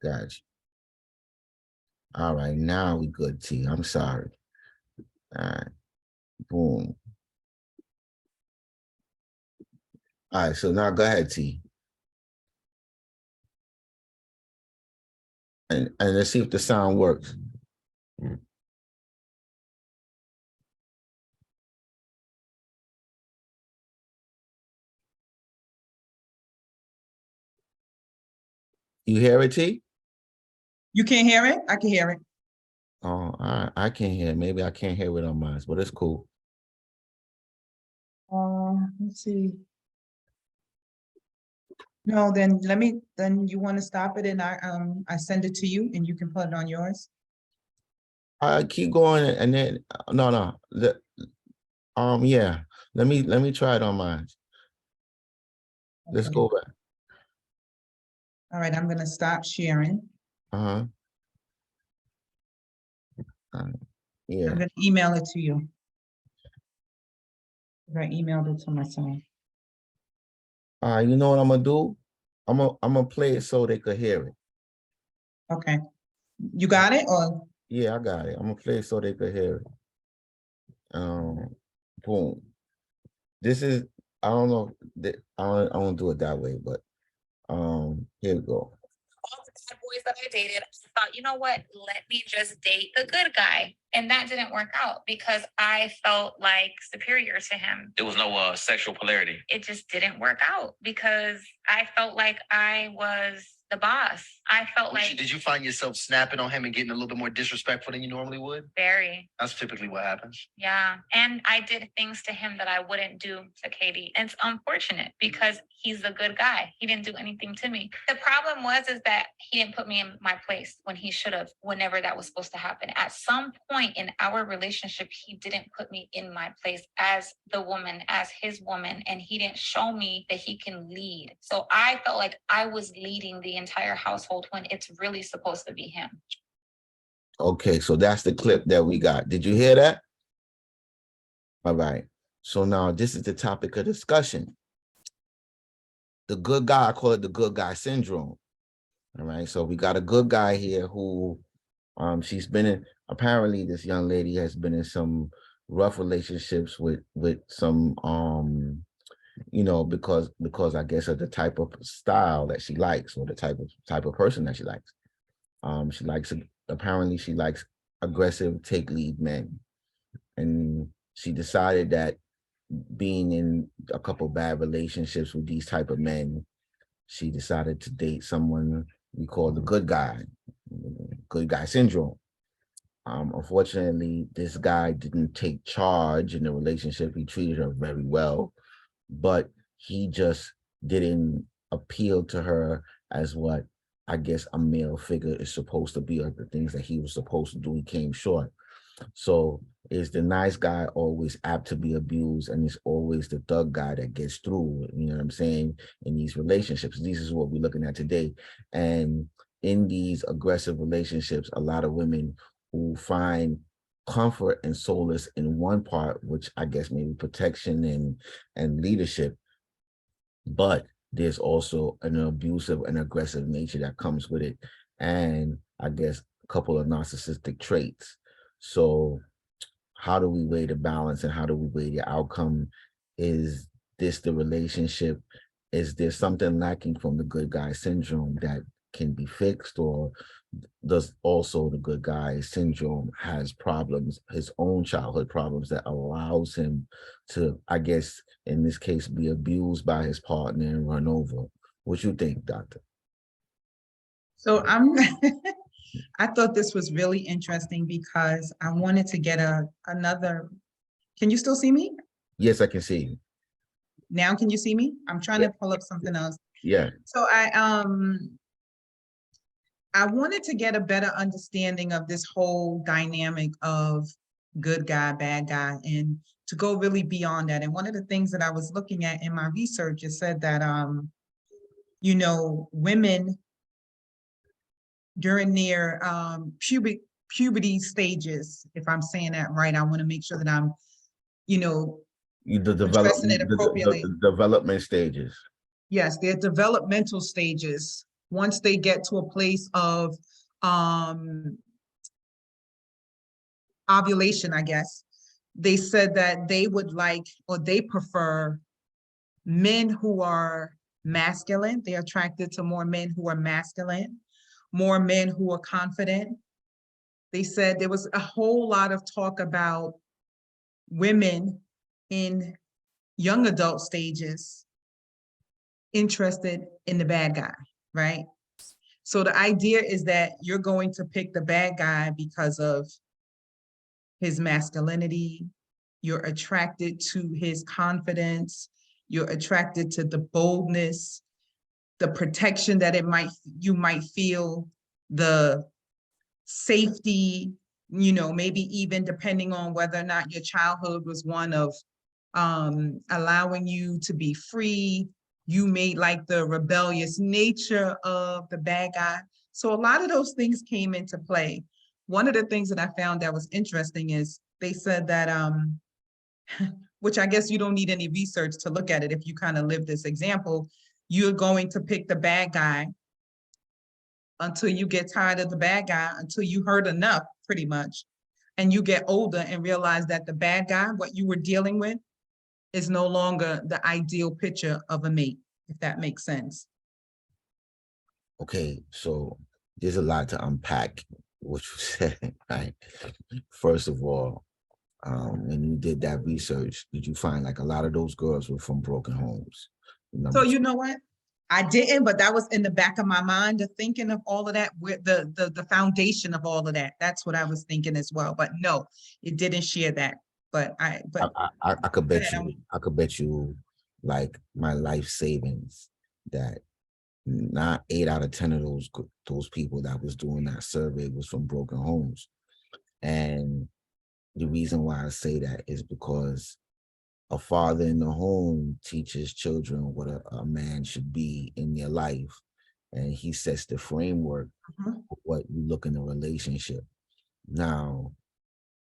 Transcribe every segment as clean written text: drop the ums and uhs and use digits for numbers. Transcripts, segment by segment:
Gotcha. All right, now we good, T. I'm sorry. All right, boom. All right, so now go ahead, T. And let's see if the sound works. You hear it, T? You can't hear it? I can hear it. Oh, I can't hear it. Maybe I can't hear it on mine, but it's cool. Let's see. No, then you want to stop it and I send it to you and you can put it on yours? I keep going and then no. Yeah. Let me try it on mine. Let's Okay. go back. All right, I'm gonna stop sharing. Uh-huh. Yeah. I'm gonna email it to you. I emailed it to myself. You know what I'm gonna do? I'm gonna play it so they could hear it. Okay. You got it or? Yeah, I got it. I'm gonna play it so they could hear it. Boom. This is, I don't know, I won't do it that way, but here we go. All the bad boys that I dated, I thought, you know what? Let me just date the good guy. And that didn't work out because I felt like superior to him. There was no sexual polarity. It just didn't work out because I felt like I was the boss. I felt like. Did you find yourself snapping on him and getting a little bit more disrespectful than you normally would? Very. That's typically what happens. Yeah. And I did things to him that I wouldn't do to Katie. And it's unfortunate because he's a good guy. He didn't do anything to me. The problem is that he didn't put me in my place when he should have, whenever that was supposed to happen. At some point in our relationship, he didn't put me in my place as the woman, as his woman, and he didn't show me that he can lead. So I felt like I was leading the entire household when it's really supposed to be him. Okay, so that's the clip that we got. Did you hear that? All right. So now this is the topic of discussion. The good guy, I call it the good guy syndrome. All right. So we got a good guy here who she's been in, apparently this young lady has been in some rough relationships with some you know, because I guess of the type of style that she likes or the type of person that she likes. Apparently she likes aggressive take lead men. And she decided that being in a couple bad relationships with these type of men, she decided to date someone we call the good guy syndrome. Unfortunately, this guy didn't take charge in the relationship. He treated her very well, but he just didn't appeal to her as what I guess a male figure is supposed to be, or the things that he was supposed to do. He came short. So is the nice guy always apt to be abused, and it's always the thug guy that gets through, you know what I'm saying, in these relationships? This is what we're looking at today. And in these aggressive relationships, a lot of women who find comfort and solace in one part, which I guess maybe protection and leadership, but there's also an abusive and aggressive nature that comes with it, and I guess a couple of narcissistic traits. So how do we weigh the balance and how do we weigh the outcome? Is this the relationship? Is there something lacking from the good guy syndrome that can be fixed, or does also the good guy syndrome has problems, his own childhood problems that allows him to, I guess, in this case, be abused by his partner and run over? What you think, doctor? So I thought this was really interesting because I wanted to get another, can you still see me? Yes, I can see you. Now can you see me? I'm trying to pull up something else. Yeah. So I wanted to get a better understanding of this whole dynamic of good guy, bad guy, and to go really beyond that. And one of the things that I was looking at in my research, it said that, you know, women during their puberty stages, if I'm saying that right, I want to make sure that I'm, you know, addressing it appropriately. The development stages. Yes, their developmental stages once they get to a place of ovulation, I guess, they said that they would like, or they prefer men who are masculine. They're attracted to more men who are masculine, more men who are confident. They said there was a whole lot of talk about women in young adult stages interested in the bad guy, right? So the idea is that you're going to pick the bad guy because of his masculinity, you're attracted to his confidence, you're attracted to the boldness, the protection that you might feel, the safety, you know, maybe even depending on whether or not your childhood was one of allowing you to be free. You may like the rebellious nature of the bad guy. So a lot of those things came into play. One of the things that I found that was interesting is they said that, which I guess you don't need any research to look at it if you kind of live this example, you're going to pick the bad guy until you get tired of the bad guy, until you heard enough, pretty much. And you get older and realize that the bad guy, what you were dealing with, is no longer the ideal picture of a mate, if that makes sense. Okay, so there's a lot to unpack what you said, right? First of all, when you did that research, did you find like a lot of those girls were from broken homes? So you know what? I didn't, but that was in the back of my mind, the thinking of all of that, with the foundation of all of that. That's what I was thinking as well. But no, it didn't share that. But I could bet you, I could bet you like my life savings that not 8 out of 10 of those people that was doing that survey was from broken homes. And the reason why I say that is because a father in the home teaches children what a man should be in their life. And he sets the framework Mhm. of what you look in a relationship. Now,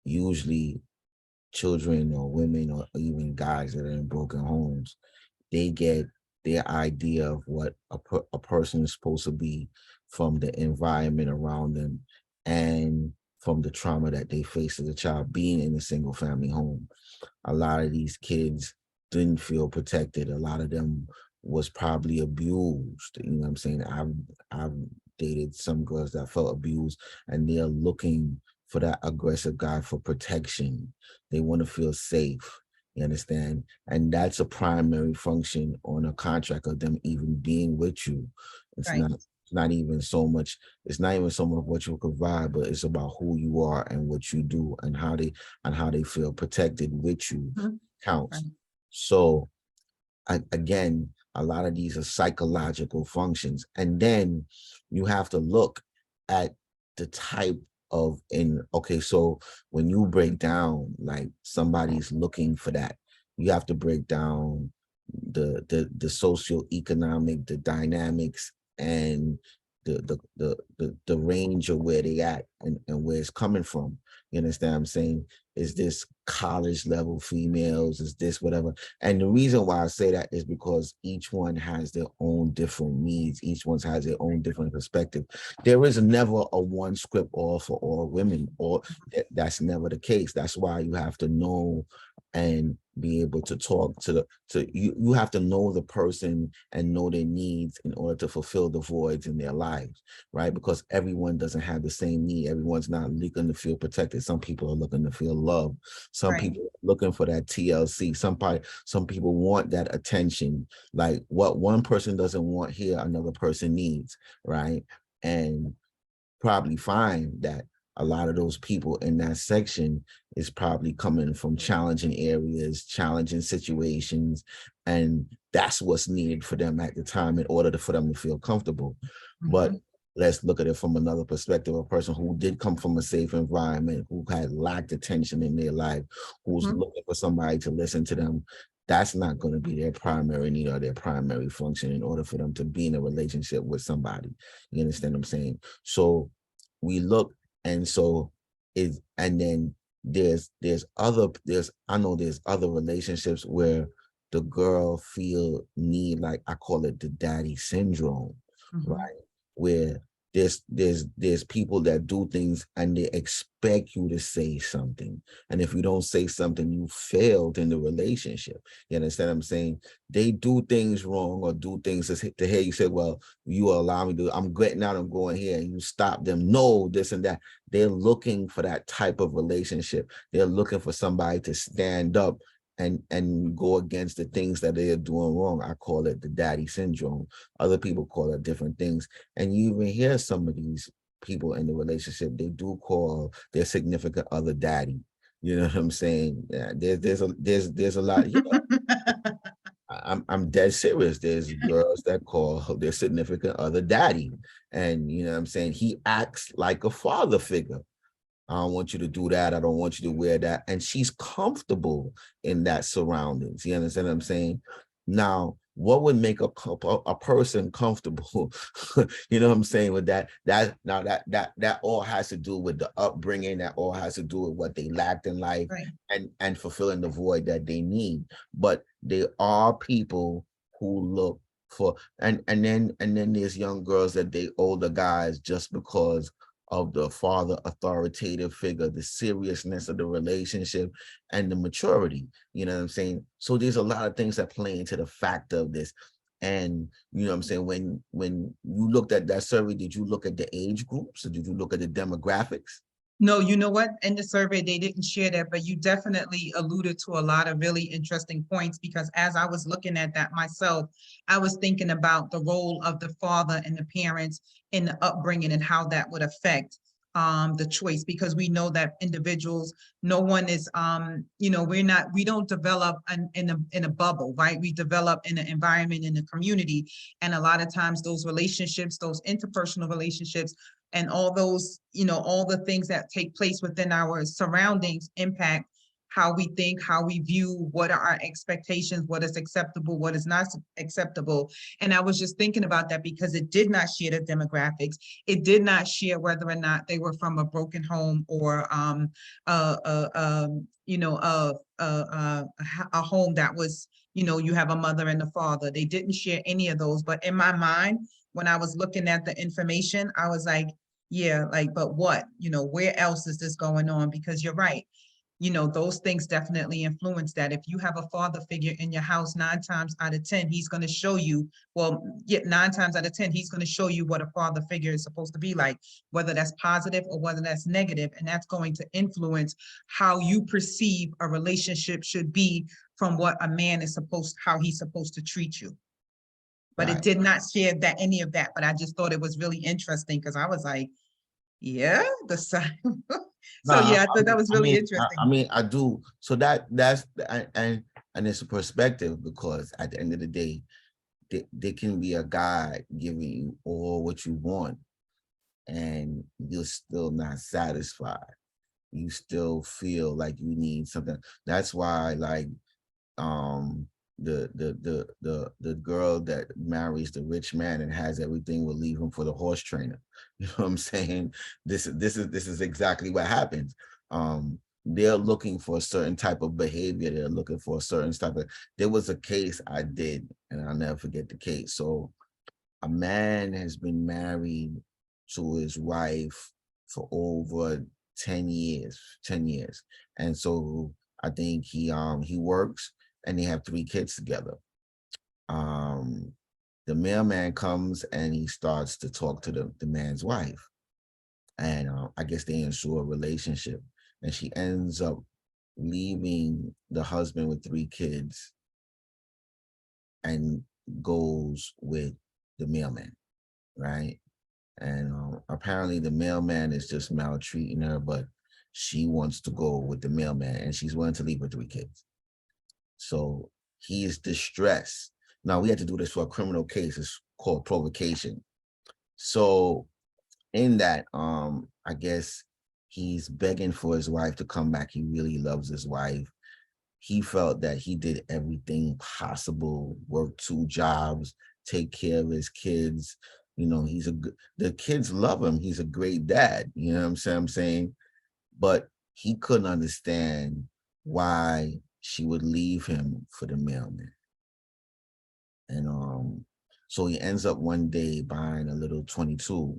usually children or women or even guys that are in broken homes, they get their idea of what a person is supposed to be from the environment around them and from the trauma that they face as a child being in a single family home. A lot of these kids didn't feel protected. A lot of them was probably abused. You know what I'm saying? I've dated some girls that felt abused and they're looking for that aggressive guy for protection. They want to feel safe. You understand? And that's a primary function on a contract of them even being with you. It's Right. not even so much what you provide, but it's about who you are and what you do and how they feel protected with you Mhm. counts. Right. So again, a lot of these are psychological functions. And then you have to look at the type of okay, so when you break down like somebody's looking for that, you have to break down the socioeconomic, the dynamics, and the range of where they at and where it's coming from. You understand what I'm saying? Is this college level females? Is this whatever? And the reason why I say that is because each one has their own different needs. Each one has their own different perspective. There is never a one script all for all women, or that's never the case. That's why you have to know and be able to talk to you have to know the person and know their needs in order to fulfill the voids in their lives, right? Because everyone doesn't have the same need. Everyone's not looking to feel protected. Some people are looking to feel loved. Some Right. people are looking for that TLC. Some people want that attention. Like what one person doesn't want here, another person needs, right? And probably find that a lot of those people in that section is probably coming from challenging areas, challenging situations, and that's what's needed for them at the time in order for them to feel comfortable. But Mhm. let's look at it from another perspective. A person who did come from a safe environment, who had lacked attention in their life, who's Mhm. looking for somebody to listen to them, that's not going to be their primary need or their primary function in order for them to be in a relationship with somebody. You understand what I'm saying? So we look, and so and then there's other relationships where the girl feel need, like I call it the daddy syndrome, Mhm. right? where there's people that do things and they expect you to say something. And if you don't say something, you failed in the relationship. You understand what I'm saying? They do things wrong or do things to hear you say, well, you allow me to, I'm getting out, I'm going here, and you stop them. No, this and that. They're looking for that type of relationship. They're looking for somebody to stand up and go against the things that they're doing wrong. I call it the daddy syndrome. Other people call it different things. And you even hear some of these people in the relationship, they do call their significant other daddy. You know what I'm saying? Yeah, there's a lot. You know, I'm dead serious. There's girls that call their significant other daddy, and you know what I'm saying, he acts like a father figure. I don't want you to do that. I don't want you to wear that. And she's comfortable in that surroundings. You understand what I'm saying? Now, what would make a person comfortable? You know what I'm saying with that? That all has to do with the upbringing. That all has to do with what they lacked in life, Right. and fulfilling the void that they need. But there are people who look for, and then there's young girls that date older guys just because of the father authoritative figure, the seriousness of the relationship, and the maturity. You know what I'm saying? So there's a lot of things that play into the fact of this. And you know what I'm saying, when you looked at that survey, did you look at the age groups or did you look at the demographics? No, you know what? In the survey, they didn't share that, but you definitely alluded to a lot of really interesting points, because as I was looking at that myself, I was thinking about the role of the father and the parents in the upbringing and how that would affect the choice, because we know that individuals, no one is we don't develop in a bubble, right? We develop in an environment, in a community, and a lot of times those relationships, those interpersonal relationships, and all those, all the things that take place within our surroundings impact how we think, how we view, what are our expectations, what is acceptable, what is not acceptable. And I was just thinking about that because it did not share the demographics. It did not share whether or not they were from a broken home or a home that was, you have a mother and a father. They didn't share any of those. But in my mind, when I was looking at the information, I was like, yeah, like, but what, where else is this going on? Because you're right. Those things definitely influence that. If you have a father figure in your house, 9 times out of 10, he's going to show you, 9 times out of 10, he's going to show you what a father figure is supposed to be like, whether that's positive or whether that's negative. And that's going to influence how you perceive a relationship should be from what a man is how he's supposed to treat you. But it did not share any of that. But I just thought it was really interesting because I was like, yeah, the side. So yeah, I thought that was really interesting. I do. So that's and it's a perspective, because at the end of the day, there can be a guy giving you all what you want, and you're still not satisfied. You still feel like you need something. That's why, like, the girl that marries the rich man and has everything will leave him for the horse trainer. You know what I'm saying? This is exactly what happens. They're looking for a certain type of behavior. They're looking for a certain type of. There was a case I did, and I'll never forget the case. So a man has been married to his wife for over 10 years, And so I think he works, and they have 3 kids together. The mailman comes and he starts to talk to the man's wife. And I guess they ensure a relationship. And she ends up leaving the husband with 3 kids and goes with the mailman, right? And apparently the mailman is just maltreating her, but she wants to go with the mailman and she's willing to leave her 3 kids. So he is distressed. Now we had to do this for a criminal case. It's called provocation. So in that, I guess he's begging for his wife to come back. He really loves his wife. He felt that he did everything possible, work 2 jobs, take care of his kids. The kids love him. He's a great dad. You know what I'm saying? But he couldn't understand why she would leave him for the mailman. And So he ends up one day buying a little 22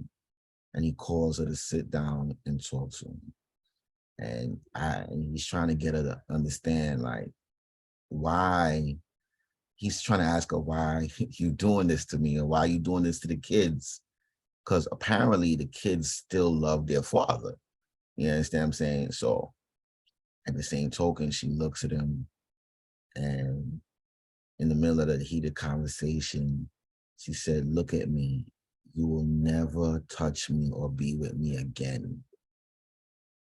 and he calls her to sit down and talk to him. And he's trying to get her to understand like why he's trying to ask her why you doing this to me or why you doing this to the kids. Because apparently the kids still love their father. You understand what I'm saying? So at the same token, she looks at him and in the middle of the heated conversation, she said, "Look at me. You will never touch me or be with me again."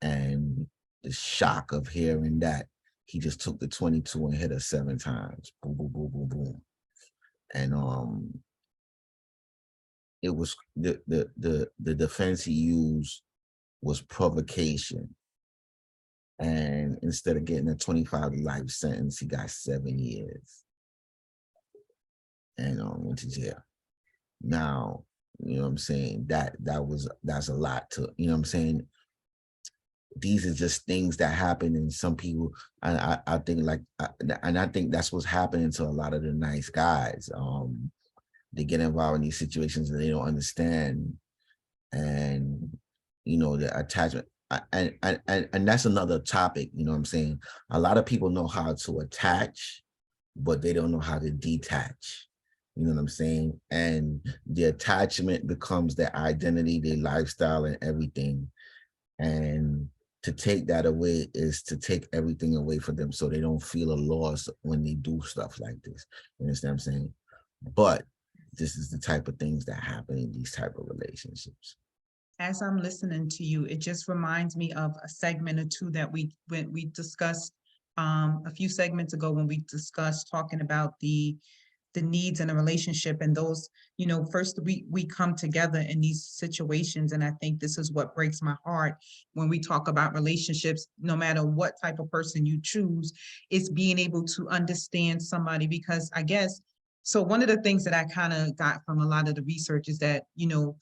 And the shock of hearing that, he just took the 22 and hit her 7 times. Boom, boom, boom, boom, boom. And it was the defense he used was provocation. And instead of getting a 25 to life sentence, he got 7 years. And went to jail. Now, you know what I'm saying? That's a lot to, you know what I'm saying? These are just things that happen, and some people, and I think like, and I think that's what's happening to a lot of the nice guys. They get involved in these situations that they don't understand, and you know the attachment. And that's another topic. You know what I'm saying? A lot of people know how to attach, but they don't know how to detach. You know what I'm saying? And the attachment becomes their identity, their lifestyle, and everything. And to take that away is to take everything away from them so they don't feel a loss when they do stuff like this. You understand what I'm saying? But this is the type of things that happen in these type of relationships. As I'm listening to you, it just reminds me of a segment or two that we discussed a few segments ago when we discussed talking about the needs in a relationship, and those, you know, first we come together in these situations. And I think this is what breaks my heart when we talk about relationships, no matter what type of person you choose, it's being able to understand somebody. Because I guess, so one of the things that I kind of got from a lot of the research is that, you know,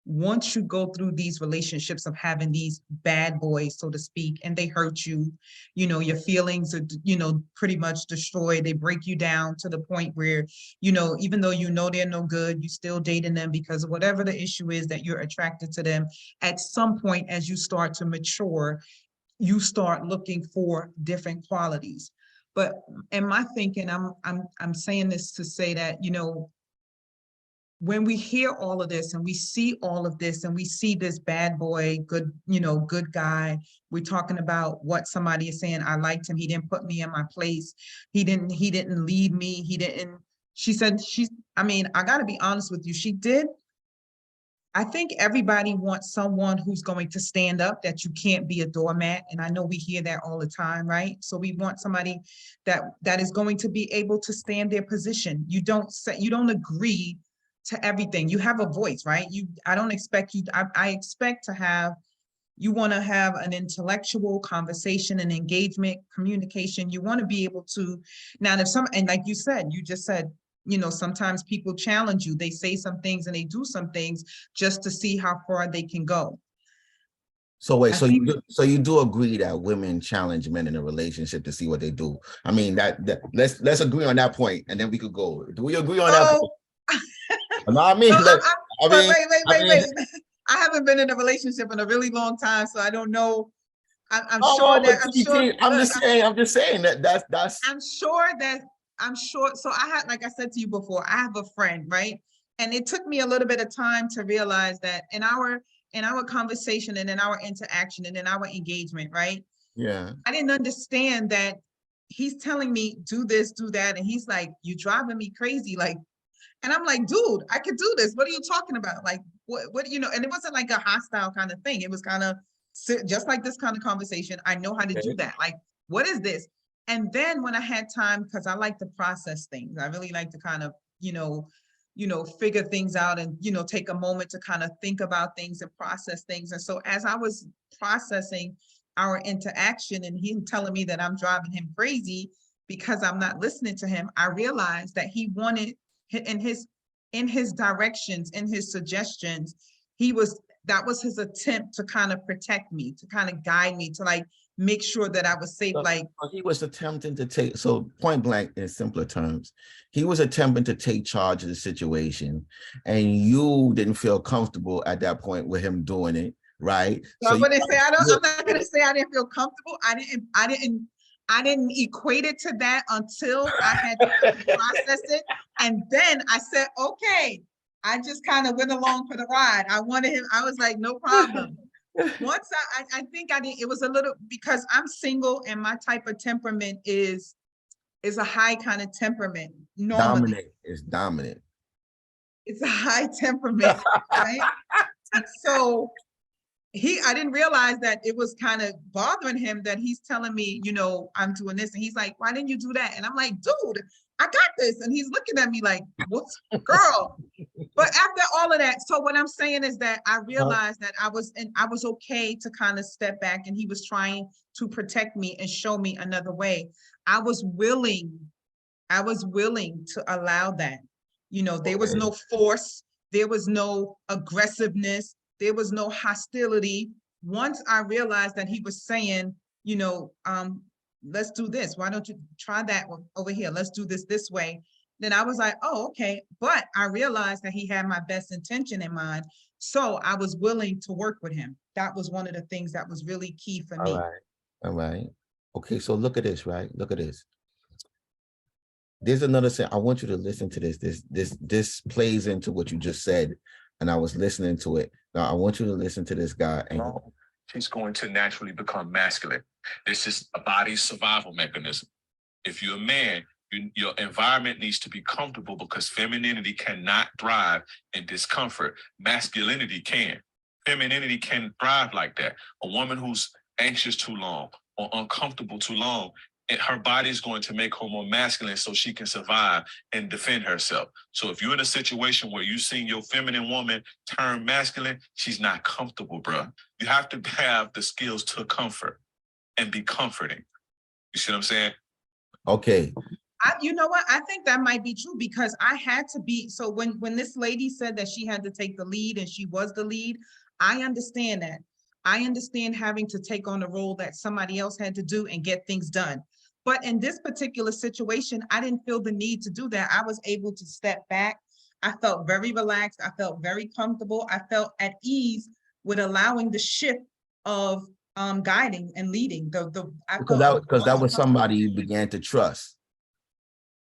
once you go through these relationships of having these bad boys, so to speak, and they hurt you, you know, your feelings are, you know, pretty much destroyed. They break you down to the point where, you know, even though you know they're no good, you still dating them because of whatever the issue is that you're attracted to them. At some point, as you start to mature, you start looking for different qualities. But in my thinking, I'm saying this to say that, you know, when we hear all of this and we see all of this and we see this bad boy, good, you know, good guy, we're talking about what somebody is saying, I liked him, he didn't put me in my place, he didn't lead me, she said, I mean, I gotta be honest with you, she did. I think everybody wants someone who's going to stand up, that you can't be a doormat. And I know we hear that all the time, right? So we want somebody that is going to be able to stand their position. You don't agree to everything. You have a voice, right? I don't expect you, I expect to have, you want to have an intellectual conversation and engagement, communication. You want to be able to, now if and like you just said, you know, sometimes people challenge you. They say some things and they do some things just to see how far they can go. So wait, so you do agree that women challenge men in a relationship to see what they do? I mean, that let's agree on that point, and then we could go. Do we agree on that point? No, I mean, wait. I haven't been in a relationship in a really long time, so I don't know. I'm sure. I'm just saying that's. I'm sure. So I had, like I said to you before, I have a friend, right? And it took me a little bit of time to realize that in our conversation and in our interaction and in our engagement, right? Yeah. I didn't understand that he's telling me, do this, do that. And he's like, you driving me crazy. Like, and I'm like, dude, I could do this. What are you talking about? Like, what, you know, and it wasn't like a hostile kind of thing. It was kind of just like this kind of conversation. I know how to do that. Like, what is this? And then when I had time, because I like to process things, I really like to kind of, you know, figure things out and, you know, take a moment to kind of think about things and process things. And so as I was processing our interaction and him telling me that I'm driving him crazy because I'm not listening to him, I realized that he wanted, in his directions, in his suggestions, that was his attempt to kind of protect me, to kind of guide me, to like make sure that I was safe. So- Like, He was attempting to take, so point blank in simpler terms, he was attempting to take charge of the situation, and you didn't feel comfortable at that point with him doing it, right? so I you- wouldn't say I'm you- not gonna say I didn't feel comfortable. I didn't equate it to that until I had to process it. And then I said, okay, I just kind of went along for the ride. I wanted him, I was like, no problem. Once I think I did, it was a little, because I'm single and my type of temperament is a high kind of temperament normally. Dominant is dominant. It's a high temperament, right? And so I didn't realize that it was kind of bothering him that he's telling me, you know, I'm doing this. And he's like, why didn't you do that? And I'm like, dude, I got this. And he's looking at me like, what's girl? But after all of that, so what I'm saying is that I realized that I was okay to kind of step back, and he was trying to protect me and show me another way. I was willing to allow that. You know, there was no force, there was no aggressiveness, there was no hostility. Once I realized that he was saying, you know, let's do this. Why don't you try that one over here? Let's do this way. Then I was like, oh, okay. But I realized that he had my best intention in mind. So I was willing to work with him. That was one of the things that was really key for me. All right. Okay, so look at this, right? Look at this. There's another thing. I want you to listen to this. This plays into what you just said, and I was listening to it. Now I want you to listen to this guy. And she's going to naturally become masculine. This is a body's survival mechanism. If you're a man, your environment needs to be comfortable, because femininity cannot thrive in discomfort. Masculinity can. Femininity can thrive like that. A woman who's anxious too long or uncomfortable too long, and her body is going to make her more masculine so she can survive and defend herself. So if you're in a situation where you've seen your feminine woman turn masculine, she's not comfortable, bro. You have to have the skills to comfort and be comforting. You see what I'm saying? okay, You know what? I think that might be true, because I had to be, so when this lady said that she had to take the lead and she was the lead, I understand that. I understand having to take on a role that somebody else had to do and get things done. But in this particular situation, I didn't feel the need to do that. I was able to step back. I felt very relaxed. I felt very comfortable. I felt at ease with allowing the shift of guiding and leading. because that was somebody you began to trust.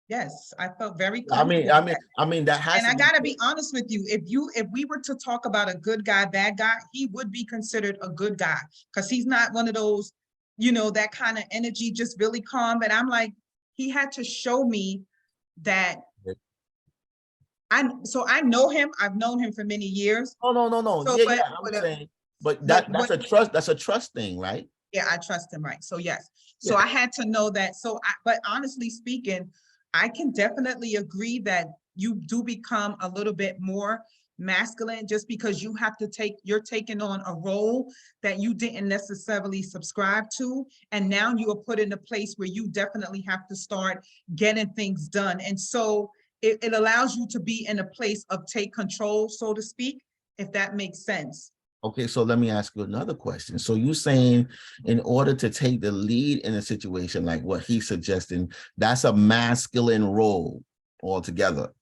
Yes, I felt very I mean, comfortable. that has. And I gotta be honest with you, if we were to talk about a good guy, bad guy, he would be considered a good guy, because he's not one of those, you know, that kind of energy, just really calm. But I'm like, he had to show me that. So I know him. I've known him for many years. No. So, Yeah, I'm saying, but that's a trust. That's a trust thing, right? Yeah, I trust him, right? So yes. So I had to know that. But honestly speaking, I can definitely agree that you do become a little bit more masculine, just because you're taking on a role that you didn't necessarily subscribe to. And now you are put in a place where you definitely have to start getting things done. And so it allows you to be in a place of take control, so to speak, if that makes sense. Okay, so let me ask you another question. So you saying in order to take the lead in a situation like what he's suggesting, that's a masculine role altogether.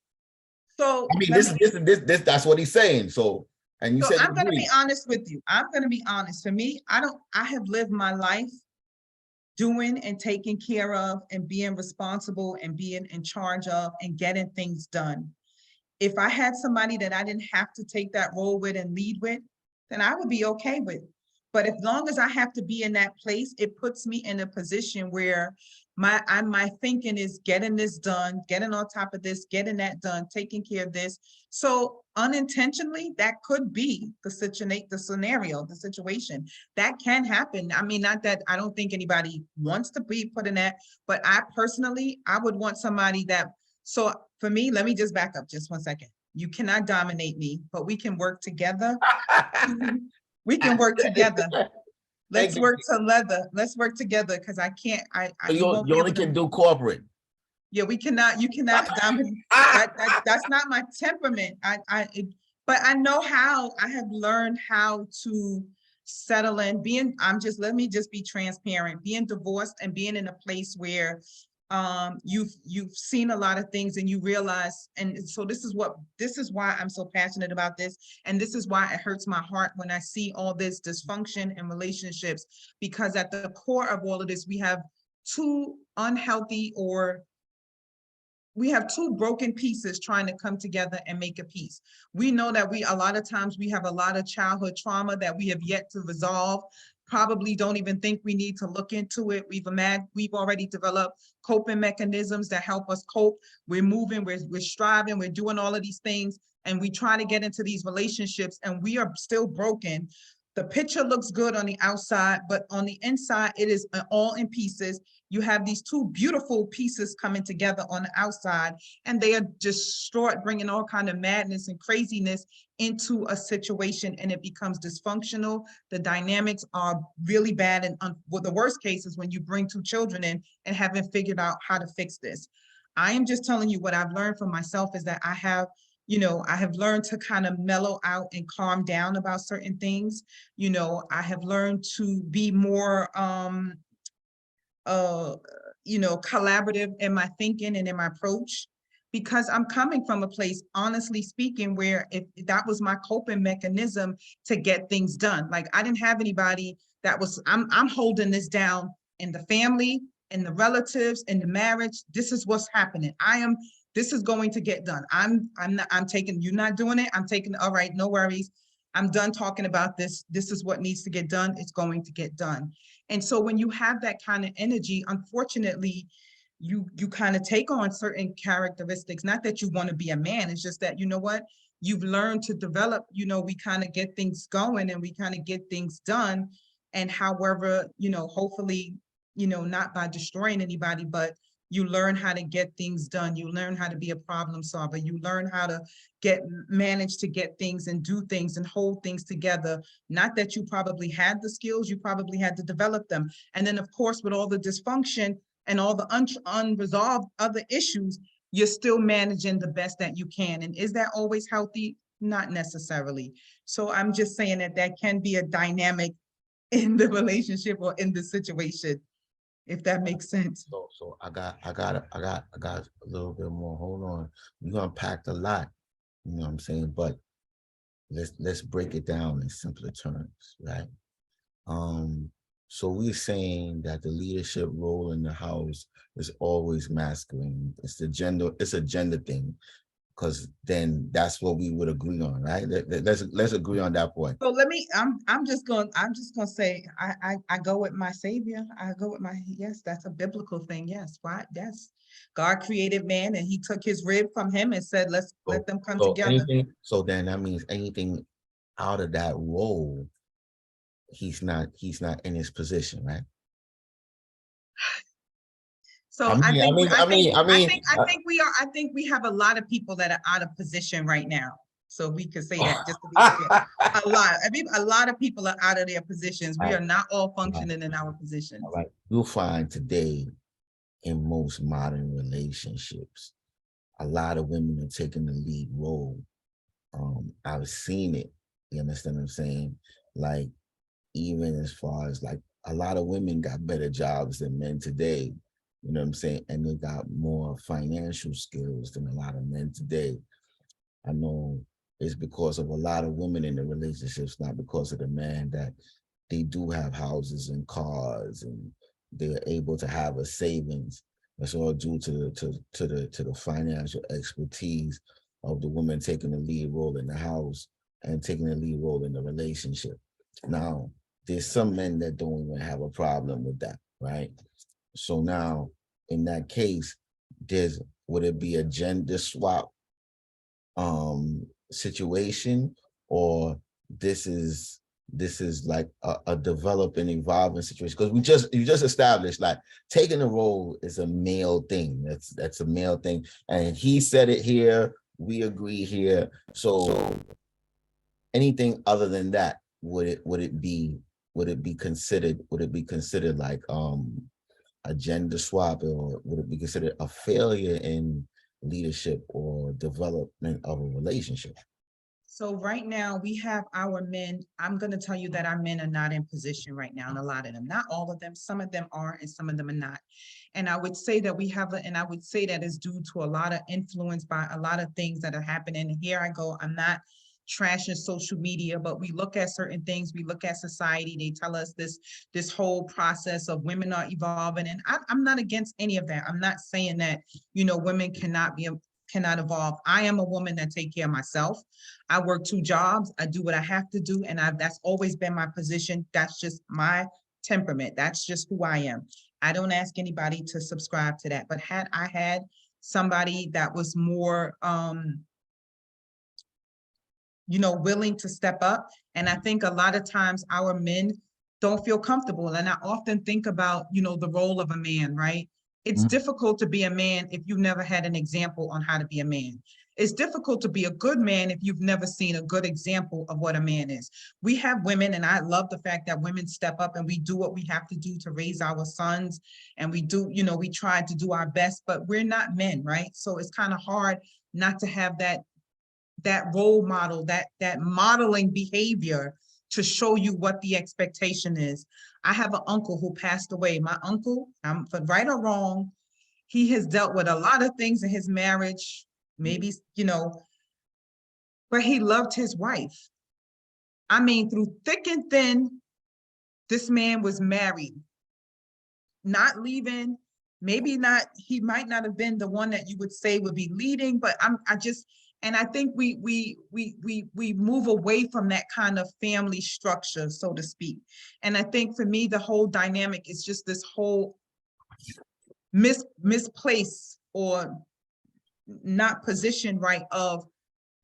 So I mean, this that's what he's saying. So, and you said I'm going to be honest with you. I'm going to be honest. For me, I have lived my life doing and taking care of and being responsible and being in charge of and getting things done. If I had somebody that I didn't have to take that role with and lead with, then I would be okay with. But as long as I have to be in that place, it puts me in a position where my thinking is getting this done, getting on top of this, getting that done, taking care of this. So unintentionally, that could be the scenario, the situation that can happen. I mean, not that I don't think anybody wants to be put in that, but I personally, I would want somebody that, so for me, let me just back up just 1 second. You cannot dominate me, but we can work together. We can work together. Let's work together. Let's work together, because I can't. you only can do corporate. Yeah, we cannot. You cannot dominate. That's not my temperament. But I know how. I have learned how to settling, let me just be transparent, being divorced and being in a place where you've seen a lot of things and you realize, and so this is why I'm so passionate about this, and this is why it hurts my heart when I see all this dysfunction in relationships, because at the core of all of this, we have two broken pieces trying to come together and make a piece. We know that a lot of times we have a lot of childhood trauma that we have yet to resolve, probably don't even think we need to look into it. We've already developed coping mechanisms that help us cope. We're moving, we're striving, we're doing all of these things, and we try to get into these relationships and we are still broken. The picture looks good on the outside, but on the inside, it is all in pieces. You have these two beautiful pieces coming together on the outside, and they are just bringing all kind of madness and craziness into a situation, and it becomes dysfunctional. The dynamics are really bad, and the worst case is when you bring two children in and haven't figured out how to fix this. I am just telling you what I've learned for myself is that I have learned to kind of mellow out and calm down about certain things. I have learned to be more, collaborative in my thinking and in my approach, because I'm coming from a place, honestly speaking, where if that was my coping mechanism to get things done. Like, I didn't have anybody I'm holding this down in the family, in the relatives, in the marriage. This is what's happening. This is going to get done. I'm taking, you're not doing it. I'm taking, all right, no worries. I'm done talking about this. This is what needs to get done. It's going to get done. And so when you have that kind of energy, unfortunately, you kind of take on certain characteristics, not that you want to be a man. It's just that, you know what, you've learned to develop, we kind of get things going and we kind of get things done. And however, hopefully, not by destroying anybody, but you learn how to get things done. You learn how to be a problem solver. You learn how to manage to get things and do things and hold things together. Not that you probably had the skills, you probably had to develop them. And then, of course, with all the dysfunction and all the unresolved other issues, you're still managing the best that you can. And is that always healthy? Not necessarily. So I'm just saying that can be a dynamic in the relationship or in the situation, if that makes sense. So I got a little bit more. Hold on. You unpacked a lot, you know what I'm saying? But let's break it down in simpler terms, right? So we're saying that the leadership role in the house is always masculine. It's a gender thing, because then that's what we would agree on, right? Let's agree on that point. So I'm just gonna say, I go with my savior. I go with yes, that's a biblical thing. Yes, why? Yes. God created man and he took his rib from him and said, let them come together. So then that means anything out of that role, he's not in his position, right? So I think we have a lot of people that are out of position right now. So we could say that just to be clear. A lot of people are out of their positions. We are not all functioning in our positions. All right. You'll find today in most modern relationships, a lot of women are taking the lead role. I've seen it. You understand what I'm saying? Like, even as far as like a lot of women got better jobs than men today. You know what I'm saying? And they got more financial skills than a lot of men today. I know it's because of a lot of women in the relationships, not because of the man, that they do have houses and cars and they're able to have a savings. That's all due to the financial expertise of the woman taking the lead role in the house and taking the lead role in the relationship. Now, there's some men that don't even have a problem with that, right? So now, in that case, would it be a gender swap situation, or this is like a developing, evolving situation? Because you just established, like, taking a role is a male thing. That's a male thing, and he said it here. We agree here. So anything other than that, would it be considered like a gender swap, or would it be considered a failure in leadership or development of a relationship? So right now we have our men, I'm gonna tell you that our men are not in position right now, and a lot of them, not all of them, some of them are and some of them are not. And I would say that and I would say that is due to a lot of influence by a lot of things that are happening. And here I go, I'm not trashing social media, but we look at certain things, we look at society, they tell us this whole process of women are evolving. And I'm not against any of that. I'm not saying that, women cannot evolve. I am a woman that take care of myself. I work 2 jobs. I do what I have to do. And that's always been my position. That's just my temperament. That's just who I am. I don't ask anybody to subscribe to that. But had I had somebody that was more, willing to step up. And I think a lot of times our men don't feel comfortable. And I often think about, the role of a man, right? It's difficult to be a man if you've never had an example on how to be a man. It's difficult to be a good man if you've never seen a good example of what a man is. We have women, and I love the fact that women step up and we do what we have to do to raise our sons. And we do, we try to do our best, but we're not men, right? So it's kind of hard not to have that role model, that modeling behavior to show you what the expectation is. I have an uncle who passed away. My uncle, for right or wrong, he has dealt with a lot of things in his marriage, maybe, but he loved his wife. I mean, through thick and thin, this man was married, not leaving, maybe not, he might not have been the one that you would say would be leading, but and I think we move away from that kind of family structure, so to speak. And I think for me, the whole dynamic is just this whole misplaced or not positioned right of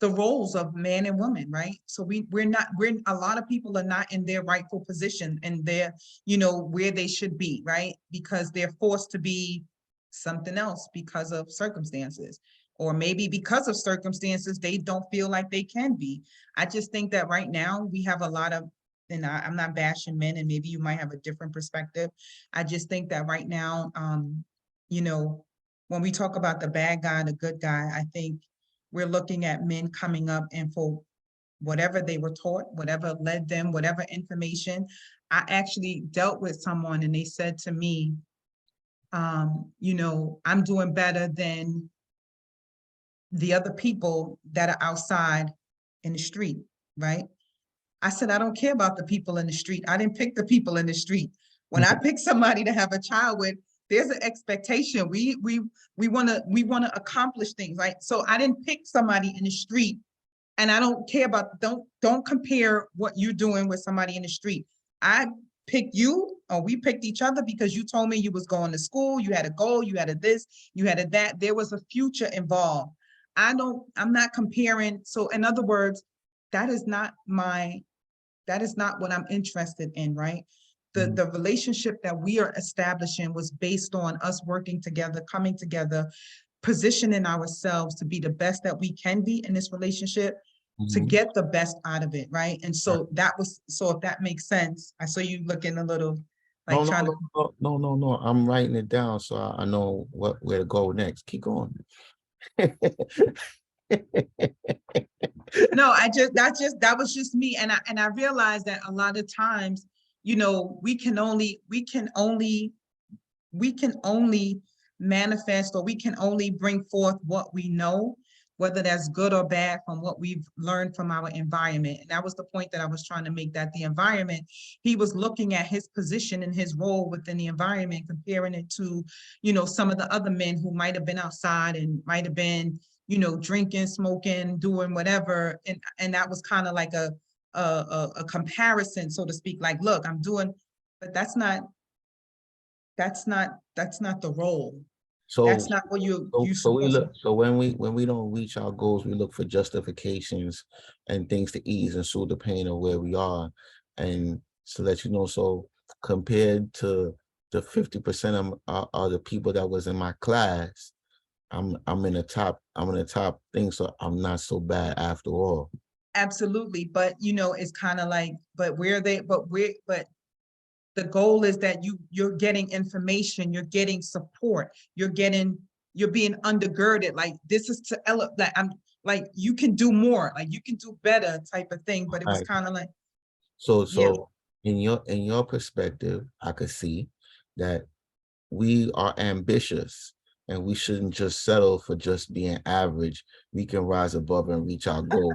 the roles of man and woman, right? So a lot of people are not in their rightful position and they're, where they should be, right? Because they're forced to be something else because of circumstances. Or maybe because of circumstances, they don't feel like they can be. I just think that right now we have a lot of, and I'm not bashing men, and maybe you might have a different perspective. I just think that right now, when we talk about the bad guy, the good guy, I think we're looking at men coming up and for whatever they were taught, whatever led them, whatever information. I actually dealt with someone and they said to me, I'm doing better than the other people that are outside in the street, right? I said, I don't care about the people in the street. I didn't pick the people in the street. When I pick somebody to have a child with, there's an expectation. We want to accomplish things, right? So I didn't pick somebody in the street, and I don't care about, don't compare what you're doing with somebody in the street. I picked you, or we picked each other because you told me you was going to school, you had a goal, you had a this, you had a that. There was a future involved. I'm not comparing. So in other words, that is not what I'm interested in, right? The relationship that we are establishing was based on us working together, coming together, positioning ourselves to be the best that we can be in this relationship, to get the best out of it, right? And so if that makes sense, I saw you looking a little like no. I'm writing it down so I know where to go next. Keep going. No, that was just me. And I realized that a lot of times, we can only manifest, or we can only bring forth what we know, whether that's good or bad, from what we've learned from our environment. And that was the point that I was trying to make, that the environment, he was looking at his position and his role within the environment, comparing it to, some of the other men who might have been outside and might have been, drinking, smoking, doing whatever. And that was kind of like a comparison, so to speak, like, look, I'm doing, but that's not the role. So that's not what so when we don't reach our goals, we look for justifications and things to ease and soothe the pain of where we are. And to let you know, so compared to the 50% of the people that was in my class, I'm in the top thing, so I'm not so bad after all. Absolutely. But it's kind of like, but the goal is that you're getting information, you're getting support, you're being undergirded. Like, this is to elevate. Like, like you can do more, like you can do better type of thing. But it was Right. kind of like, So, yeah. in your perspective, I could see that we are ambitious and we shouldn't just settle for just being average. We can rise above and reach our goals.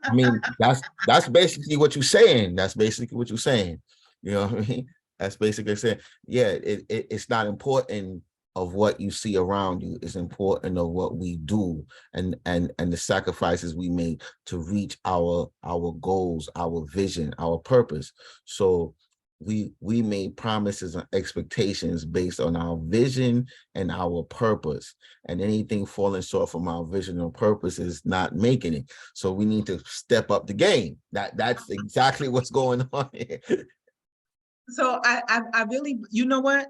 I mean, that's basically what you're saying. That's basically what you're saying. You know what I mean? That's basically saying, yeah, it's not important of what you see around you. It's important of what we do and the sacrifices we make to reach our goals, our vision, our purpose. So we made promises and expectations based on our vision and our purpose, and anything falling short from our vision and purpose is not making it. So we need to step up the game. That's exactly what's going on here. So I really, you know what?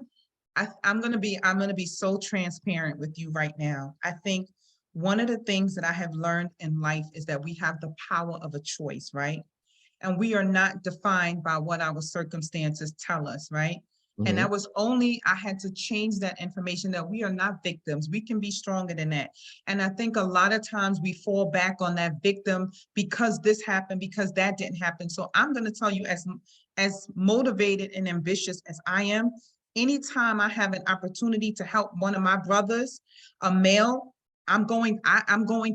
I'm gonna be so transparent with you right now. I think one of the things that I have learned in life is that we have the power of a choice, right? And we are not defined by what our circumstances tell us, right? And that was only, I had to change that information that we are not victims. We can be stronger than that. And I think a lot of times we fall back on that victim because this happened, because that didn't happen. So I'm going to tell you, as motivated and ambitious as I am, anytime I have an opportunity to help one of my brothers, a male, I'm going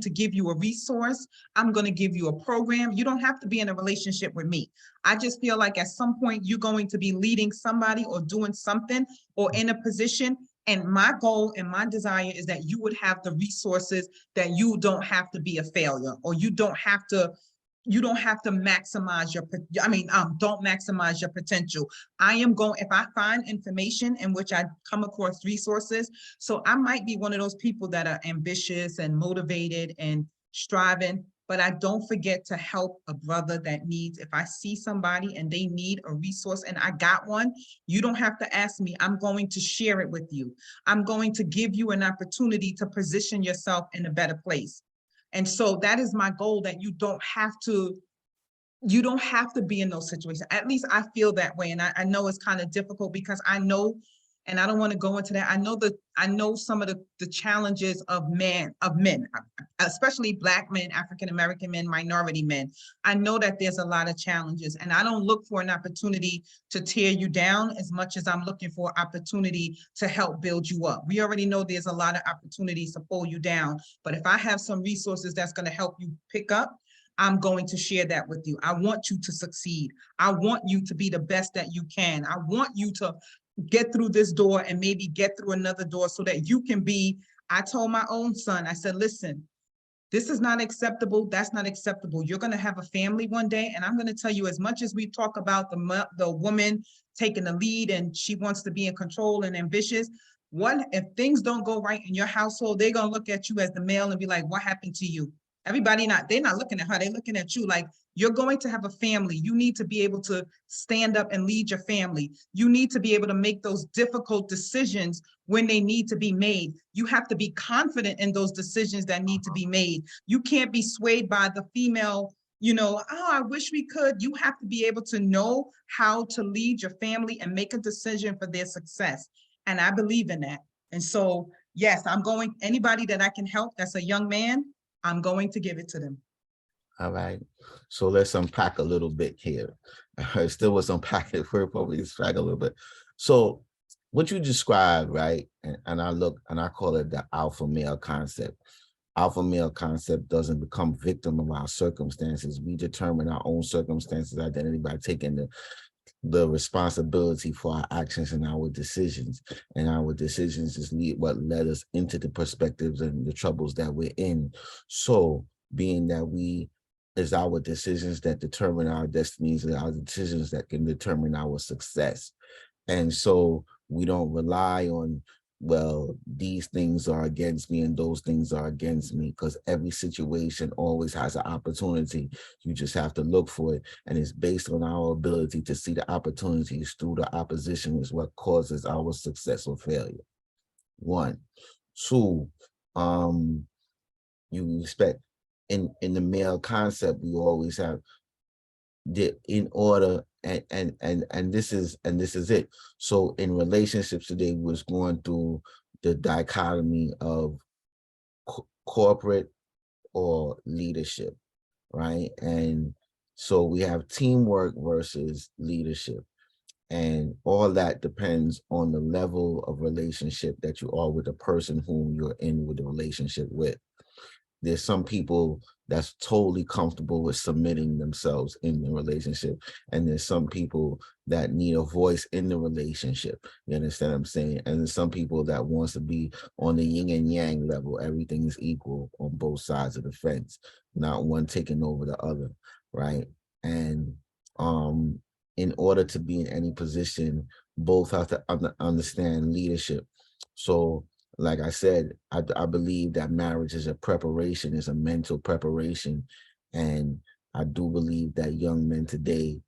to give you a resource. I'm going to give you a program. You don't have to be in a relationship with me. I just feel like at some point you're going to be leading somebody or doing something or in a position. And my goal and my desire is that you would have the resources, that you don't have to be a failure, or you don't have to maximize your, don't maximize your potential. I am going, if I find information in which I come across resources, so I might be one of those people that are ambitious and motivated and striving, but I don't forget to help a brother that needs, if I see somebody and they need a resource and I got one, you don't have to ask me, I'm going to share it with you. I'm going to give you an opportunity to position yourself in a better place. And so that is my goal, that you don't have to be in those situations. At least I feel that way. And I know it's kind of difficult because I know, and I don't want to go into that. I know some of the challenges of men, especially Black men, African-American men, minority men. I know that there's a lot of challenges, and I don't look for an opportunity to tear you down as much as I'm looking for opportunity to help build you up. We already know there's a lot of opportunities to pull you down, but if I have some resources that's going to help you pick up, I'm going to share that with you. I want you to succeed. I want you to be the best that you can. I want you to get through this door and maybe get through another door so that you can be, I told my own son, I said, listen, this is not acceptable. That's not acceptable. You're going to have a family one day. And I'm going to tell you, as much as we talk about the woman taking the lead and she wants to be in control and ambitious, what if things don't go right in your household? They're going to look at you as the male and be like, what happened to you? They're not looking at her, they're looking at you. Like, you're going to have a family. You need to be able to stand up and lead your family. You need to be able to make those difficult decisions when they need to be made. You have to be confident in those decisions that need to be made. You can't be swayed by the female, oh, I wish we could. You have to be able to know how to lead your family and make a decision for their success. And I believe in that. And so, yes, anybody that I can help that's a young man, I'm going to give it to them. All right. So let's unpack a little bit here. I still was unpacking it. We're probably unpack a little bit. So what you described, right? And I call it the alpha male concept. Alpha male concept doesn't become victim of our circumstances. We determine our own circumstances, identity, by taking the responsibility for our actions and our decisions. And our decisions is what led us into the perspectives and the troubles that we're in. So being that it's our decisions that determine our destinies, and our decisions that can determine our success. And so we don't rely on, well, these things are against me and those things are against me, because every situation always has an opportunity. You just have to look for it. And it's based on our ability to see the opportunities through the opposition is what causes our success or failure. 1. 2, you expect in the male concept, we always have in order, and this is it. So in relationships today, we're going through the dichotomy of corporate or leadership, right? And so we have teamwork versus leadership. And all that depends on the level of relationship that you are with the person whom you're in with the relationship with. There's some people that's totally comfortable with submitting themselves in the relationship. And there's some people that need a voice in the relationship. You understand what I'm saying? And there's some people that wants to be on the yin and yang level. Everything is equal on both sides of the fence, not one taking over the other, right? And in order to be in any position, both have to understand leadership. So like I said, I believe that marriage is a preparation, is a mental preparation. And I do believe that young men today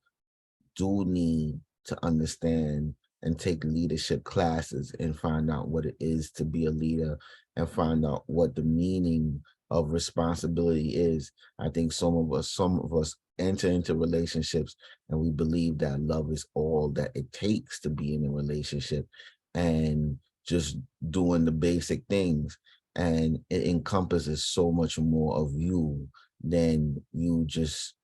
do need to understand and take leadership classes and find out what it is to be a leader and find out what the meaning of responsibility is. I think some of us enter into relationships and we believe that love is all that it takes to be in a relationship, and just doing the basic things, and it encompasses so much more of you than you just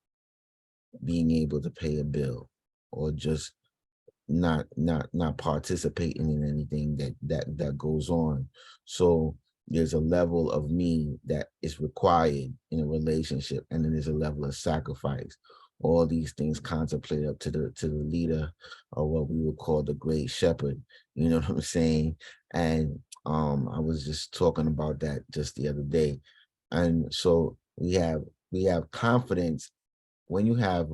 being able to pay a bill or just not participating in anything that goes on. So there's a level of me that is required in a relationship, and then there's a level of sacrifice. All these things contemplate up to the leader, or what we would call the great shepherd. You know what I'm saying? And I was just talking about that just the other day. And so we have confidence. When you have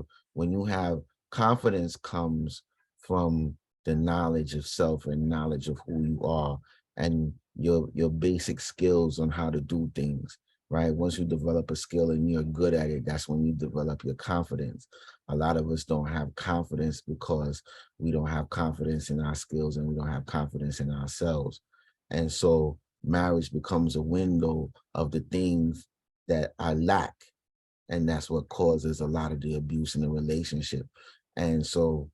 confidence, comes from the knowledge of self and knowledge of who you are, and your basic skills on how to do things, right? Once you develop a skill and you're good at it, that's when you develop your confidence. A lot of us don't have confidence because we don't have confidence in our skills and we don't have confidence in ourselves. And so marriage becomes a window of the things that I lack, and that's what causes a lot of the abuse in the relationship. And so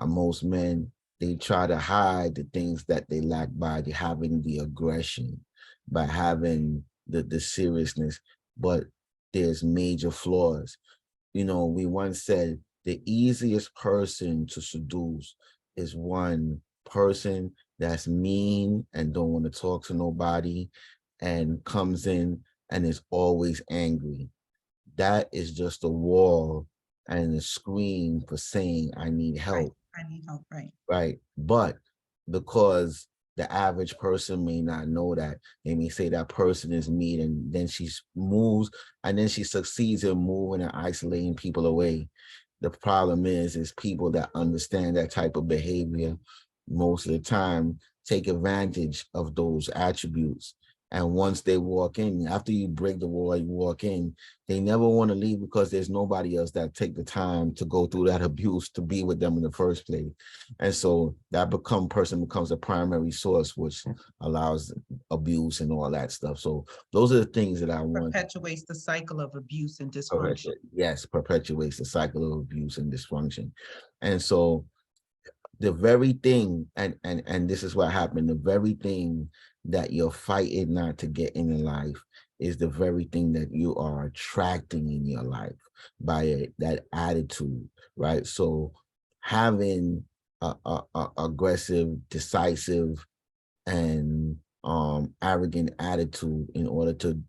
most men, they try to hide the things that they lack by having the aggression, by having the seriousness, but there's major flaws. You know, we once said the easiest person to seduce is one person that's mean and don't want to talk to nobody and comes in and is always angry. That is just a wall and a screen for saying I need help. I need help, right? Right. But because the average person may not know that, they may say that person is mean, and then she moves, and then she succeeds in moving and isolating people away. The problem is people that understand that type of behavior most of the time take advantage of those attributes. And once they walk in, after you break the wall, you walk in, they never want to leave because there's nobody else that take the time to go through that abuse to be with them in the first place. And so that person becomes a primary source, which allows abuse and all that stuff. So those are the things that I want. Perpetuates the cycle of abuse and dysfunction. Yes, perpetuates the cycle of abuse and dysfunction. And so the very thing, and this is what happened, the very thing that you're fighting not to get in life is the very thing that you are attracting in your life by that attitude, right? So having a aggressive, decisive, and arrogant attitude in order to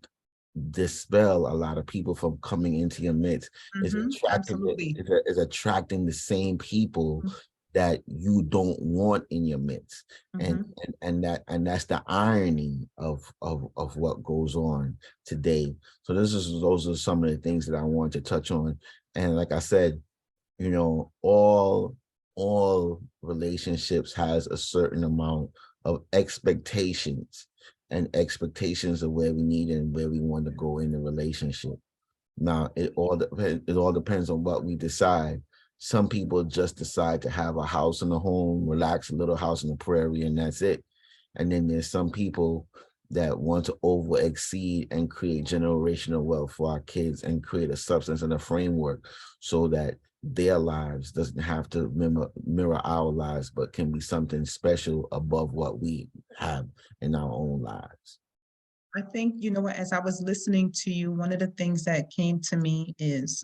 dispel a lot of people from coming into your midst is attracting the same people that you don't want in your midst. And that's the irony of what goes on today. So those are some of the things that I want to touch on. And like I said, you know, all relationships has a certain amount of expectations, and expectations of where we need and where we want to go in the relationship. Now, it all depends on what we decide. Some people just decide to have a house and a home, relax, a little house in the prairie, and that's it. And then there's some people that want to over exceed and create generational wealth for our kids and create a substance and a framework so that their lives doesn't have to mirror our lives, but can be something special above what we have in our own lives. I think, you know, as I was listening to you, one of the things that came to me is,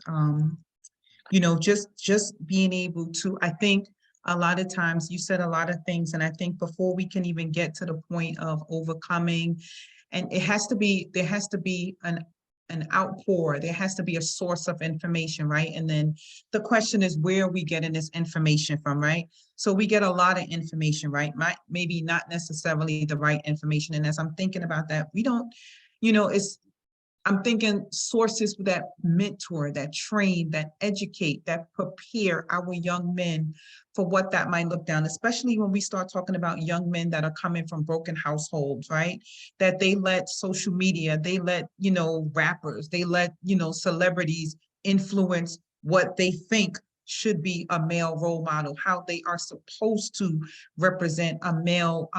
you know, just being able to, I think a lot of times you said a lot of things, and I think before we can even get to the point of overcoming, and there has to be an outpour, there has to be a source of information, right? And then the question is, where are we getting this information from, right? So we get a lot of information, right? Maybe not necessarily the right information. And as I'm thinking about that, we don't, you know, I'm thinking sources that mentor, that train, that educate, that prepare our young men for what that might look down, especially when we start talking about young men that are coming from broken households, right? That they let social media, they let, you know, rappers, they let, you know, celebrities influence what they think should be a male role model, how they are supposed to represent a male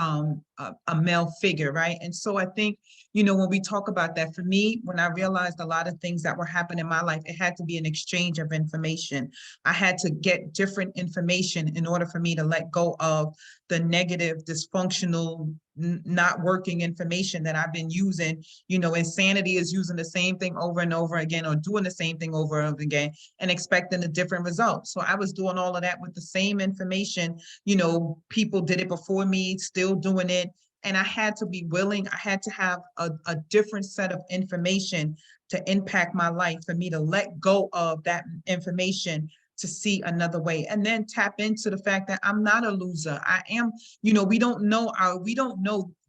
figure, right? And so I think, you know, when we talk about that, for me, when I realized a lot of things that were happening in my life, it had to be an exchange of information. I had to get different information in order for me to let go of the negative, dysfunctional, not working information that I've been using. You know, insanity is using the same thing over and over again, or doing the same thing over and over again and expecting a different result. So I was doing all of that with the same information. You know, people did it before me, still doing it. And I had to be willing, I had to have a different set of information to impact my life, for me to let go of that information to see another way, and then tap into the fact that I'm not a loser. I am, you know, we don't know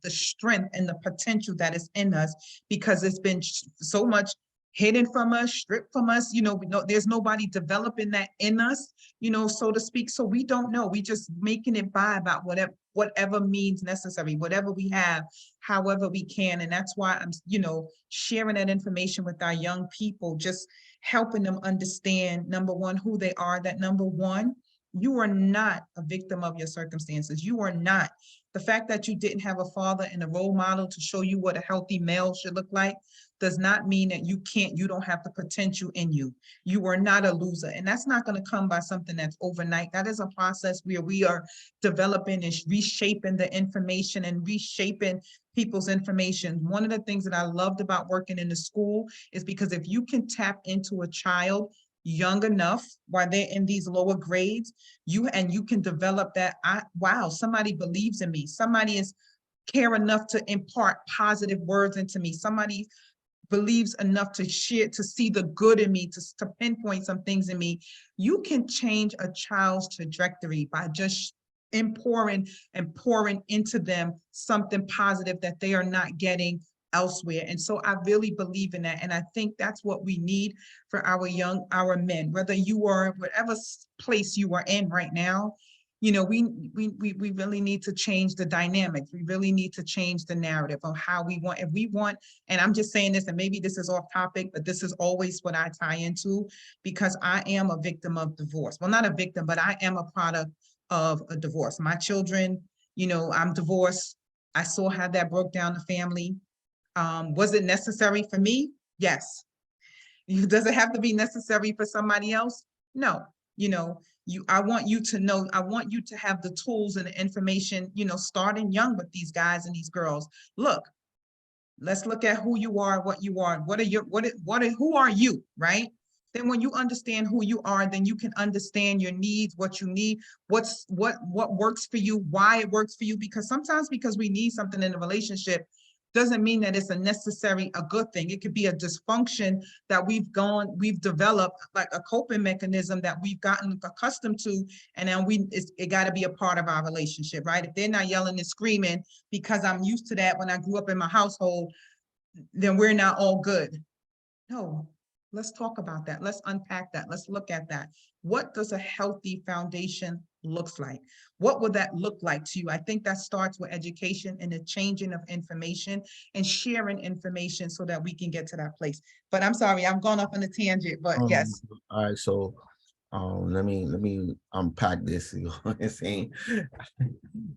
the strength and the potential that is in us, because it's been so much hidden from us, stripped from us. You know, there's nobody developing that in us, you know, so to speak. So we don't know. We just making it by about whatever means necessary, whatever we have, however we can. And that's why I'm, you know, sharing that information with our young people, just helping them understand, number one, who they are, that number one, you are not a victim of your circumstances. You are not. The fact that you didn't have a father and a role model to show you what a healthy male should look like does not mean that you don't have the potential in you. You are not a loser. And that's not going to come by something that's overnight. That is a process where we are developing and reshaping the information and reshaping people's information. One of the things that I loved about working in the school is because if you can tap into a child young enough while they're in these lower grades, you can develop that, wow, somebody believes in me. Somebody is care enough to impart positive words into me. Somebody believes enough to share, to see the good in me, to pinpoint some things in me. You can change a child's trajectory by just pouring into them something positive that they are not getting elsewhere. And so I really believe in that. And I think that's what we need for our men, whether you are whatever place you are in right now. You know, we really need to change the dynamics. We really need to change the narrative of how we want, if we want, and I'm just saying this, and maybe this is off topic, but this is always what I tie into, because I am a victim of divorce. Well, not a victim, but I am a product of a divorce. My children, you know, I'm divorced. I saw how that broke down the family. Was it necessary for me? Yes. Does it have to be necessary for somebody else? No. You know, I want you to know, I want you to have the tools and the information, you know, starting young with these guys and these girls. Look, let's look at who you are, what you are, who are you, right? Then when you understand who you are, then you can understand your needs, what you need, what works for you, why it works for you. Because sometimes because we need something in a relationship doesn't mean that it's a good thing. It could be a dysfunction that we've developed, like a coping mechanism that we've gotten accustomed to, and then it got to be a part of our relationship, right? If they're not yelling and screaming because I'm used to that when I grew up in my household, then we're not all good. No, let's talk about that. Let's unpack that. Let's look at that. What does a healthy foundation looks like? What would that look like to you? I think that starts with education and the changing of information and sharing information so that we can get to that place. But I'm sorry, I'm going off on a tangent, but yes. All right, so let me unpack this. You know what I'm saying?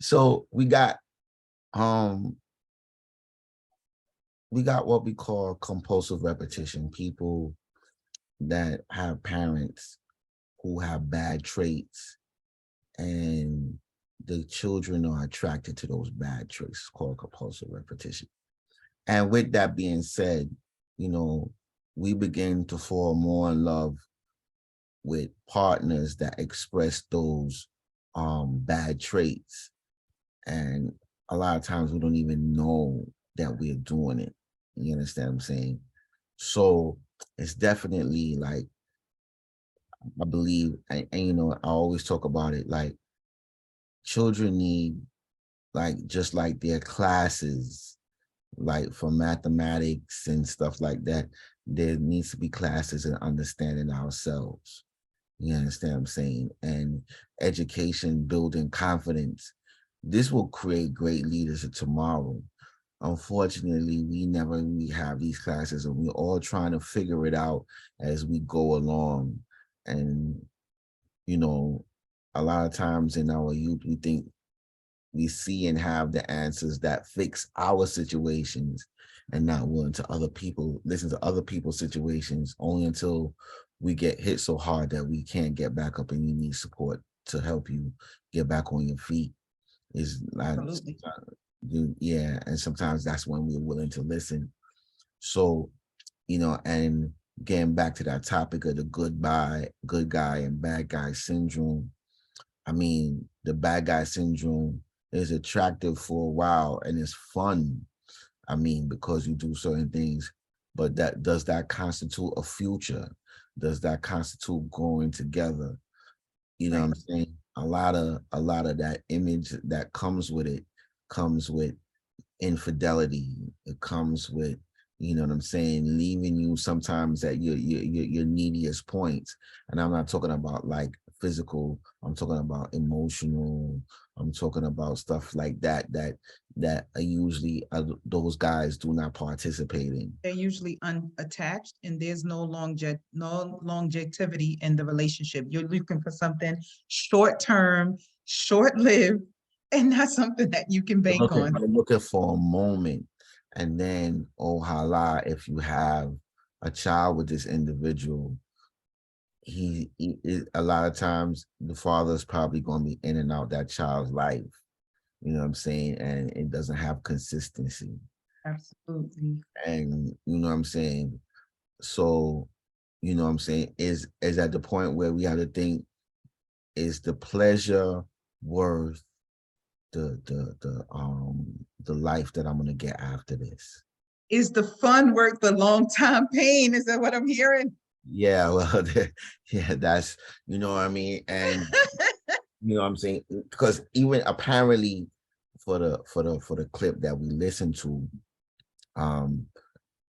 So we got what we call compulsive repetition. People that have parents who have bad traits, and the children are attracted to those bad traits. It's called compulsive repetition. And with that being said, you know, we begin to fall more in love with partners that express those bad traits. And a lot of times we don't even know that we're doing it. You understand what I'm saying? So it's definitely like, I believe, and you know, I always talk about it, like children need, like, just like their classes, like for mathematics and stuff like that, there needs to be classes in understanding ourselves. You understand what I'm saying? And education, building confidence. This will create great leaders of tomorrow. Unfortunately, we never really have these classes, and we're all trying to figure it out as we go along. And, you know, a lot of times in our youth, we think we see and have the answers that fix our situations, and not willing to listen to other people's situations, only until we get hit so hard that we can't get back up and you need support to help you get back on your feet. Is like, Absolutely. yeah, and sometimes that's when we're willing to listen. So, you know, and getting back to that topic of the good guy and bad guy syndrome. I mean, the bad guy syndrome is attractive for a while and it's fun. I mean, because you do certain things, but does that constitute a future? Does that constitute growing together? You know what I'm saying? A lot of that image that comes with it comes with infidelity. It comes with, you know what I'm saying, leaving you sometimes at your neediest points. And I'm not talking about like physical, I'm talking about emotional, I'm talking about stuff like that are usually those guys do not participate in. They're usually unattached, and there's no longevity in the relationship. You're looking for something short-term, short-lived, and not something that you can bank on. You're looking for a moment, and then, oh hala, if you have a child with this individual, a lot of times the father's probably going to be in and out that child's life. You know what I'm saying? And it doesn't have consistency. Absolutely. And you know what I'm saying? So, you know what I'm saying, is at the point where we have to think, is the pleasure worth the life that I'm gonna get after this? Is the fun worth the long time pain? Is that what I'm hearing? Yeah, well, yeah, that's, you know what I mean? And you know what I'm saying? Because even apparently for the clip that we listened to,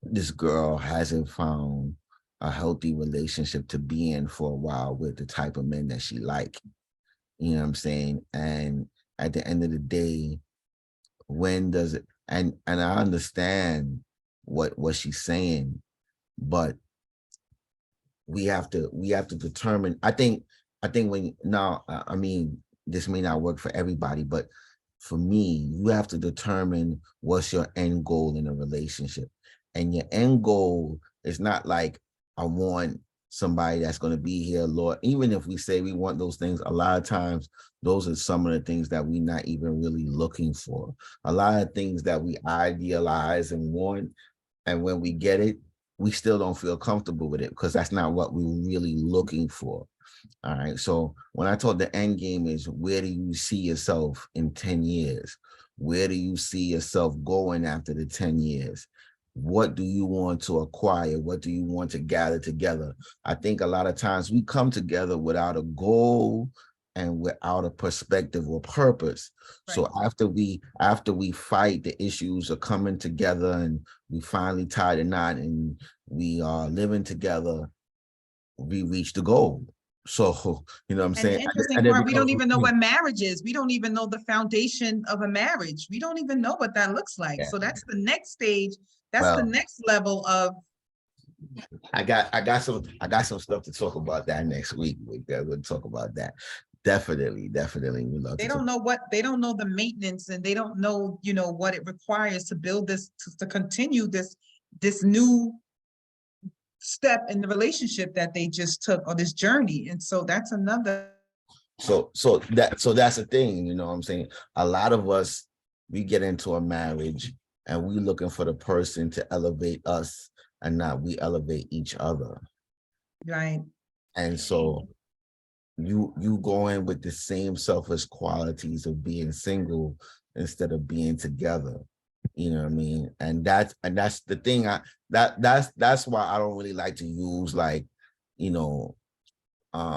this girl hasn't found a healthy relationship to be in for a while with the type of men that she like. You know what I'm saying? And at the end of the day, when does it, and I understand what she's saying, but we have to determine. I think when now, I mean, this may not work for everybody, but for me, you have to determine what's your end goal in a relationship. And your end goal is not like, I want somebody that's going to be here, Lord. Even if we say we want those things, a lot of times those are some of the things that we're not even really looking for. A lot of things that we idealize and want, and when we get it, we still don't feel comfortable with it because that's not what we're really looking for. All right. So when I told the end game is, where do you see yourself in 10 years? Where do you see yourself going after the 10 years? What do you want to acquire? What do you want to gather together? I think a lot of times we come together without a goal and without a perspective or purpose. Right. So after we fight, the issues are coming together and we finally tie the knot and we are living together, we reach the goal. So, you know what I'm saying? The interesting part, we don't even know what marriage is. We don't even know the foundation of a marriage. We don't even know what that looks like. Yeah. So that's the next stage. That's the next level of. I got some stuff to talk about that next week. We'll talk about that. Definitely. We love. They don't know the maintenance, and they don't know, you know, what it requires to build this, to continue this new step in the relationship that they just took, or this journey. And so that's another. So that's the thing, you know what I'm saying? A lot of us, we get into a marriage and we looking for the person to elevate us and not we elevate each other. Right. And so you go in with the same selfish qualities of being single instead of being together. You know what I mean? And that's the thing. That's why I don't really like to use like, you know,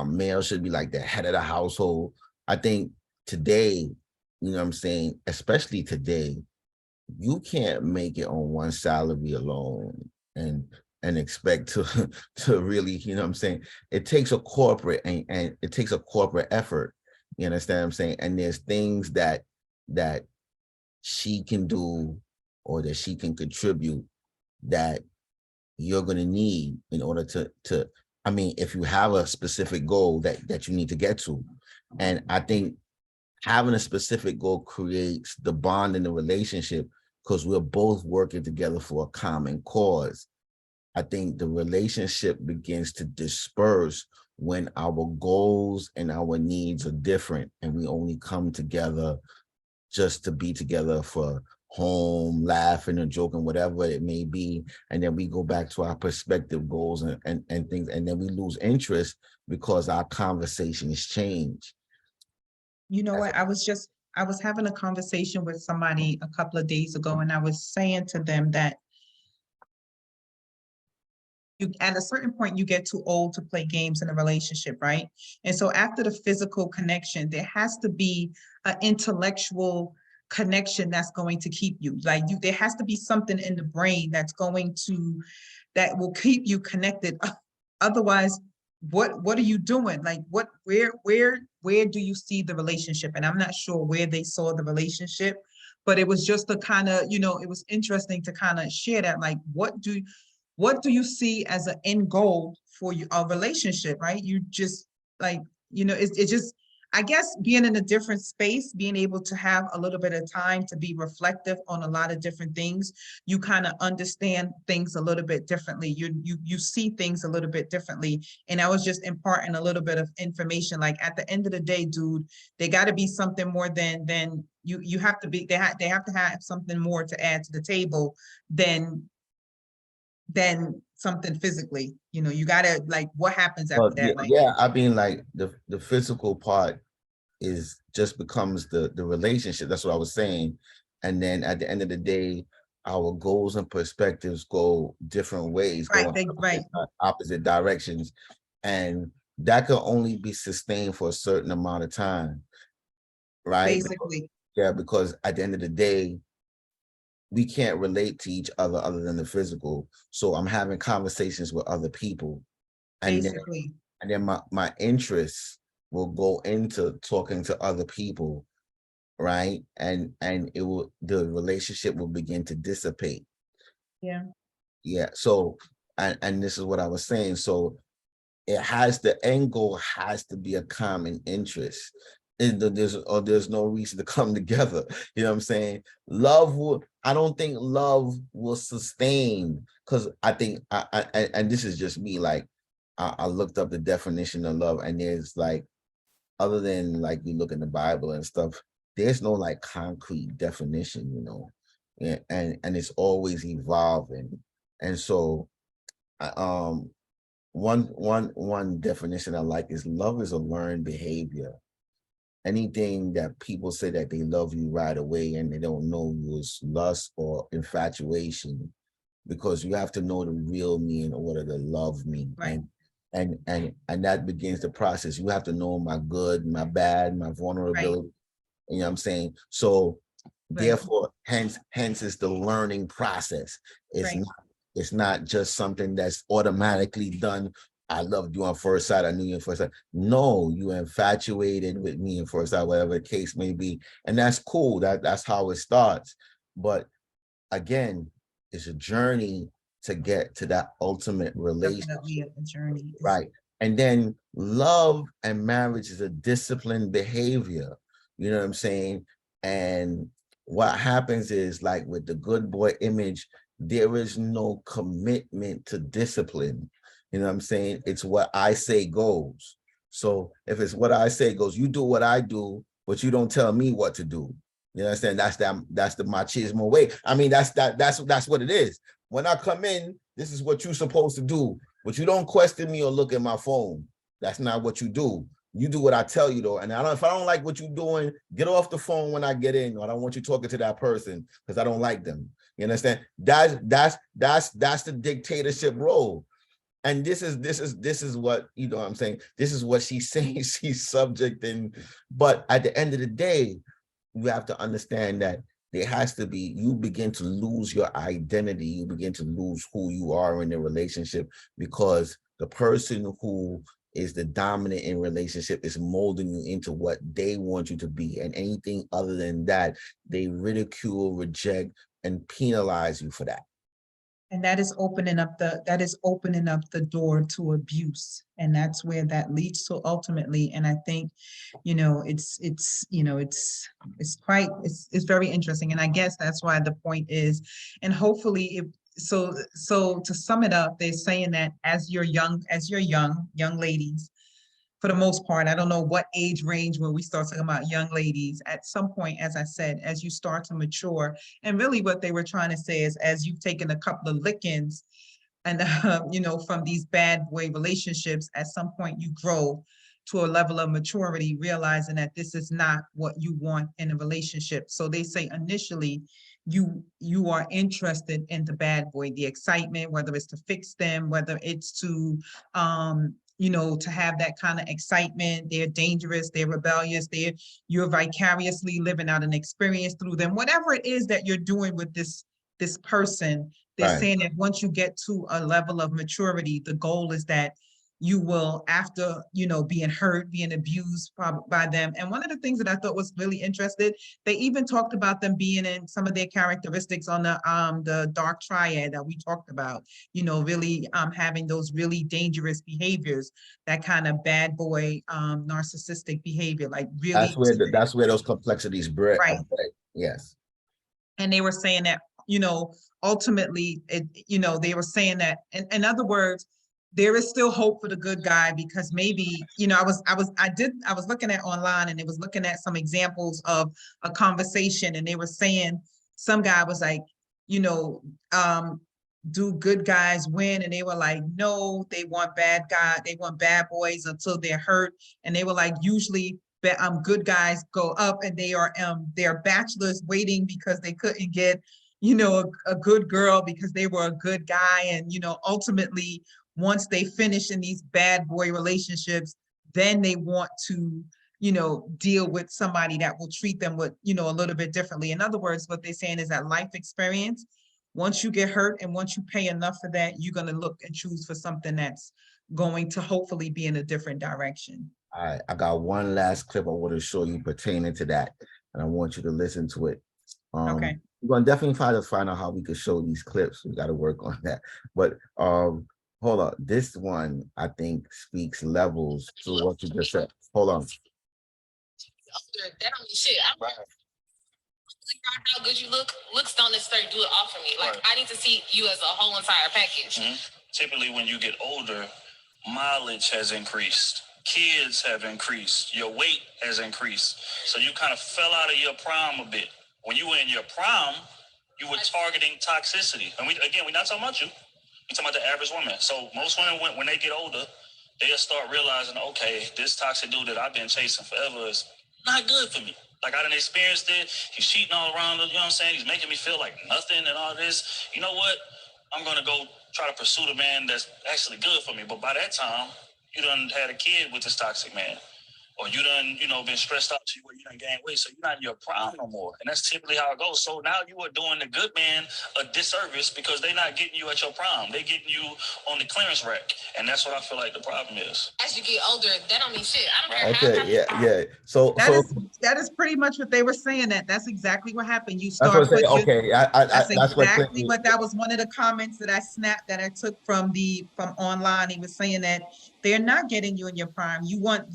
male should be like the head of the household. I think today, you know what I'm saying, especially today, you can't make it on one salary alone and expect to to really, you know what I'm saying? It takes a corporate and it takes a corporate effort. You understand what I'm saying? And there's things that she can do or that she can contribute that you're going to need in order to I mean, if you have a specific goal that you need to get to. And I think having a specific goal creates the bond in the relationship because we're both working together for a common cause. I think the relationship begins to disperse when our goals and our needs are different and we only come together just to be together for home, laughing and joking, whatever it may be. And then we go back to our perspective goals and things, and then we lose interest because our conversations change. You know what? I was having a conversation with somebody a couple of days ago, and I was saying to them that at a certain point, you get too old to play games in a relationship, right? And so after the physical connection, there has to be an intellectual connection that's going to keep you. Like there has to be something in the brain that will keep you connected. Otherwise, what are you doing? Like where do you see the relationship? And I'm not sure where they saw the relationship, but it was just a kind of, it was interesting to kind of share that, like, what do you see as an end goal for a relationship, right? You just like, it's just, I guess being in a different space, being able to have a little bit of time to be reflective on a lot of different things, you kind of understand things a little bit differently. You see things a little bit differently. And I was just imparting a little bit of information. Like at the end of the day, dude, they got to be something more than you have to be. They have to have something more to add to the table than something physically. You gotta, like, what happens after that? Like, Yeah, I mean, like the physical part is just becomes the relationship. That's what I was saying. And then at the end of the day, our goals and perspectives go different ways, go right, in right, opposite directions. And that can only be sustained for a certain amount of time, right? basically. Yeah, because at the end of the day, we can't relate to each other than the physical. So I'm having conversations with other people. And then Basically. and then my interests will go into talking to other people, right? And the relationship will begin to dissipate. Yeah. Yeah. So and this is what I was saying. So the end goal has to be a common interest. And there's no reason to come together. You know what I'm saying? I don't think love will sustain, because I think and this is just me, like I looked up the definition of love, and there's like, other than like you look in the Bible and stuff, there's no like concrete definition, and it's always evolving. And so one definition I like is love is a learned behavior. Anything that people say that they love you right away and they don't know you is lust or infatuation, because you have to know the real me in order to love me. Right. And that begins the process. You have to know my good, my bad, my vulnerability. You know what I'm saying? So therefore, hence it's the learning process. Right. It's not just something that's automatically done. I loved you on first sight. I knew you on first sight. No, you infatuated with me on first sight, whatever the case may be. And that's cool. That's how it starts. But again, it's a journey to get to that ultimate relationship. Definitely a journey. Right. And then love and marriage is a disciplined behavior. You know what I'm saying? And what happens is, like with the good boy image, there is no commitment to discipline. You know what I'm saying? It's what I say goes. So if it's what I say goes, you do what I do, but you don't tell me what to do. You understand? That's the machismo way. I mean, that's what it is. When I come in, this is what you're supposed to do. But you don't question me or look at my phone. That's not what you do. You do what I tell you though. And if I don't like what you're doing, get off the phone when I get in. Or I don't want you talking to that person because I don't like them. You understand? That's the dictatorship role. And this is what, you know what I'm saying? This is what she's saying she's subject in. But at the end of the day, you have to understand that there has to be, you begin to lose your identity. You begin to lose who you are in the relationship because the person who is the dominant in relationship is molding you into what they want you to be. And anything other than that, they ridicule, reject, and penalize you for that. And that is opening up the door to abuse. And that's where that leads to ultimately. And I think, it's very interesting. And I guess that's why the point is, and hopefully so to sum it up, they're saying that as you're young ladies, for the most part, I don't know what age range where we start talking about young ladies. At some point, as I said, as you start to mature, and really what they were trying to say is as you've taken a couple of lickings and, from these bad boy relationships, at some point you grow to a level of maturity, realizing that this is not what you want in a relationship. So they say initially, you are interested in the bad boy, the excitement, whether it's to fix them, whether it's to, to have that kind of excitement. They're dangerous, they're rebellious, you're vicariously living out an experience through them. Whatever it is that you're doing with this person, they're Right. saying that once you get to a level of maturity, the goal is that you will, after, being hurt, being abused by them. And one of the things that I thought was really interesting, they even talked about them being in some of their characteristics on the dark triad that we talked about, really having those really dangerous behaviors, that kind of bad boy, narcissistic behavior, like really. That's where those complexities break. Right. Yes. And they were saying that, ultimately, they were saying that, in other words, there is still hope for the good guy, because maybe, I was looking at online, and it was looking at some examples of a conversation, and they were saying, some guy was like, do good guys win? And they were like, no, they want bad boys until they're hurt. And they were like, usually good guys go up, and they're bachelors waiting because they couldn't get, a good girl because they were a good guy. And, ultimately, once they finish in these bad boy relationships, then they want to, deal with somebody that will treat them with, a little bit differently. In other words, what they're saying is that life experience, once you get hurt and once you pay enough for that, you're going to look and choose for something that's going to hopefully be in a different direction. All right, I got one last clip I want to show you pertaining to that, and I want you to listen to it. Okay. We're gonna definitely find out how we could show these clips. We got to work on that. But hold on, this one I think speaks levels to what you just said. Hold on. That don't mean shit. I'm Right. how good you looks don't necessarily do it all for me. Like, Right. I need to see you as a whole entire package. Typically, when you get older, mileage has increased, kids have increased, your weight has increased. So you kind of fell out of your prime a bit. When you were in your prime, you were targeting toxicity. And we're not talking about you. We're talking about the average woman. So most women, when they get older, they'll start realizing, okay, this toxic dude that I've been chasing forever is not good for me. Like, I done experienced it. He's cheating all around, you know what I'm saying? He's making me feel like nothing and all this. You know what? I'm going to go try to pursue the man that's actually good for me. But by that time, you done had a kid with this toxic man. Or you done, been stressed out to where you done gained weight. So you're not in your prime no more. And that's typically how it goes. So now you are doing the good man a disservice because they're not getting you at your prime. They're getting you on the clearance rack. And that's what I feel like the problem is. As you get older, that don't mean shit. I don't care Okay, yeah. So That is pretty much what they were saying. That's exactly what happened. You that's start what I'm saying. putting Okay, That's that's what exactly what that was. One of the comments that I snapped that I took from online. He was saying that they're not getting you in your prime. You want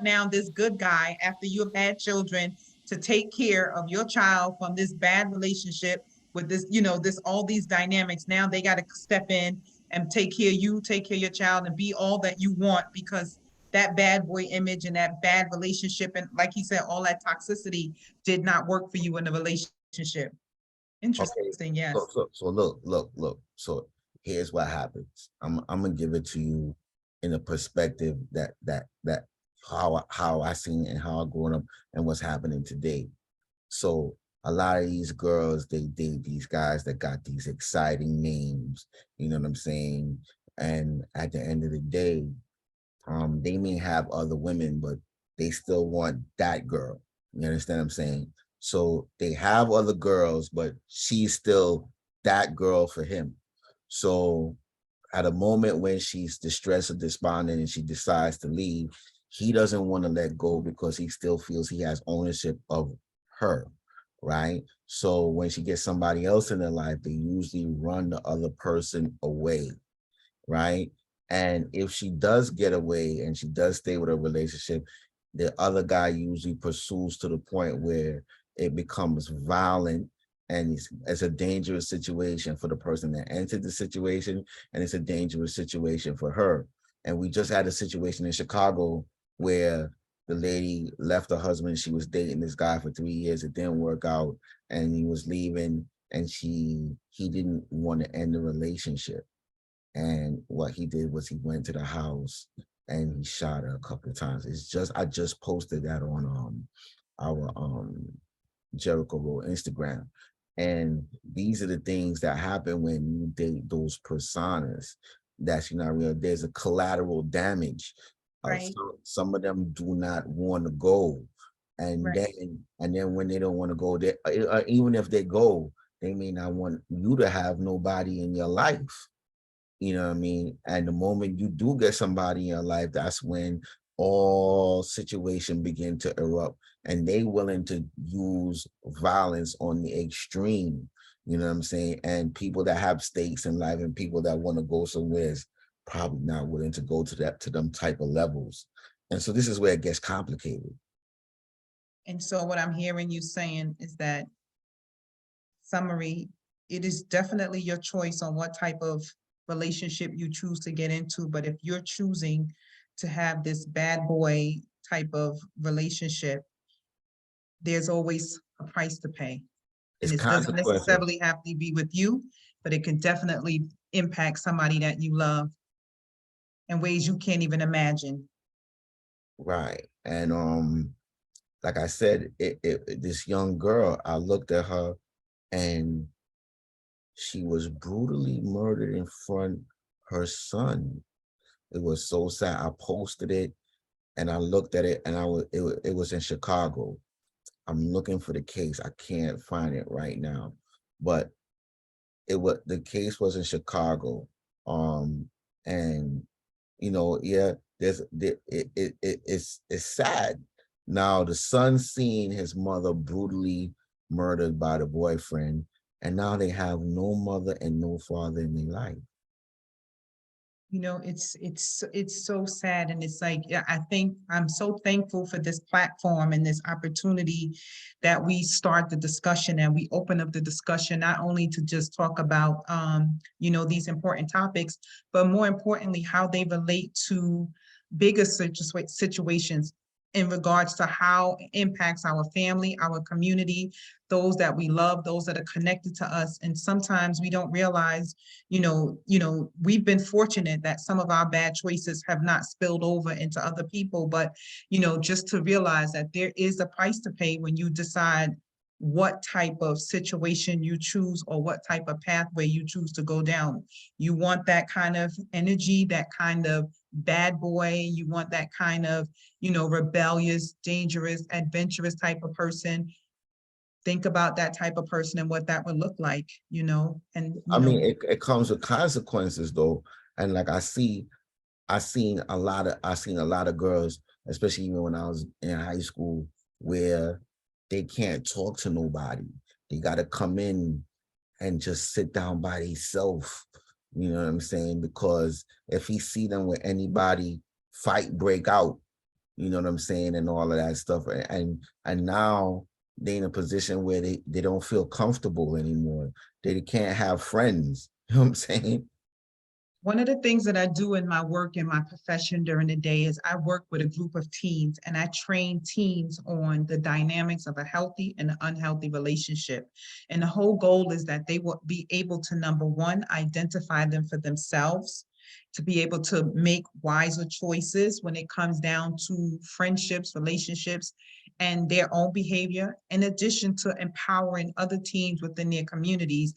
now this good guy, after you have had children, to take care of your child from this bad relationship with this, all these dynamics. Now they got to step in and take care of you, take care of your child, and be all that you want, because that bad boy image and that bad relationship, and like he said, all that toxicity did not work for you in the relationship. Interesting, yes. So look. So here's what happens. I'm gonna give it to you in a perspective that how I seen it and how I grown up and what's happening today. So a lot of these girls, they date these guys that got these exciting names, you know what I'm saying? And at the end of the day, they may have other women, but they still want that girl. You understand what I'm saying? So they have other girls, but she's still that girl for him. So at a moment when she's distressed or despondent and she decides to leave, he doesn't want to let go because he still feels he has ownership of her, right? So when she gets somebody else in their life, they usually run the other person away, right? And if she does get away and she does stay with a relationship, the other guy usually pursues to the point where it becomes violent, and it's a dangerous situation for the person that entered the situation, and it's a dangerous situation for her. And we just had a situation in Chicago where the lady left her husband. She was dating this guy for 3 years. It didn't work out, and he was leaving, and he didn't want to end the relationship. And what he did was he went to the house and he shot her a couple of times. I just posted that on our Jericho Road Instagram. And these are the things that happen when you date those personas. That's not real. There's a collateral damage. Right. Some of them do not want to go, and Right. then when they don't want to go, they even if they go, they may not want you to have nobody in your life. You know what I mean? And the moment you do get somebody in your life, that's when all situation begin to erupt, and they willing to use violence on the extreme. You know what I'm saying? And people that have stakes in life and people that want to go somewhere is probably not willing to go to them type of levels. And so this is where it gets complicated. And so what I'm hearing you saying is that, summary, it is definitely your choice on what type of relationship you choose to get into. But if you're choosing to have this bad boy type of relationship, there's always a price to pay. And It's it doesn't consequences. necessarily have to be with you, but it can definitely impact somebody that you love in ways you can't even imagine. Right. And like I said, this young girl, I looked at her and she was brutally murdered in front of her son. It was so sad. I posted it and I looked at it, and it was in Chicago. I'm looking for the case. I can't find it right now, but the case was in Chicago. And yeah, it's sad. Now the son seen his mother brutally murdered by the boyfriend, and now they have no mother and no father in their life. You know, it's so sad. And it's like, yeah, I think I'm so thankful for this platform and this opportunity that we start the discussion and we open up the discussion, not only to just talk about, these important topics, but more importantly, how they relate to bigger situations in regards to how it impacts our family, our community, those that we love, those that are connected to us. And sometimes we don't realize, we've been fortunate that some of our bad choices have not spilled over into other people, but, just to realize that there is a price to pay when you decide what type of situation you choose or what type of pathway you choose to go down. You want that kind of energy, that kind of bad boy, you want that kind of, rebellious, dangerous, adventurous type of person. Think about that type of person and what that would look like, and I mean, it comes with consequences though. And like I seen a lot of girls, especially even when I was in high school, where they can't talk to nobody. They gotta come in and just sit down by themselves. You know what I'm saying? Because if he see them with anybody, fight break out. You know what I'm saying? And all of that stuff. And now they in a position where they don't feel comfortable anymore. They can't have friends. You know what I'm saying? One of the things that I do in my work, in my profession during the day is I work with a group of teens and I train teens on the dynamics of a healthy and an unhealthy relationship. And the whole goal is that they will be able to, number one, identify them for themselves, to be able to make wiser choices when it comes down to friendships, relationships, and their own behavior, in addition to empowering other teens within their communities.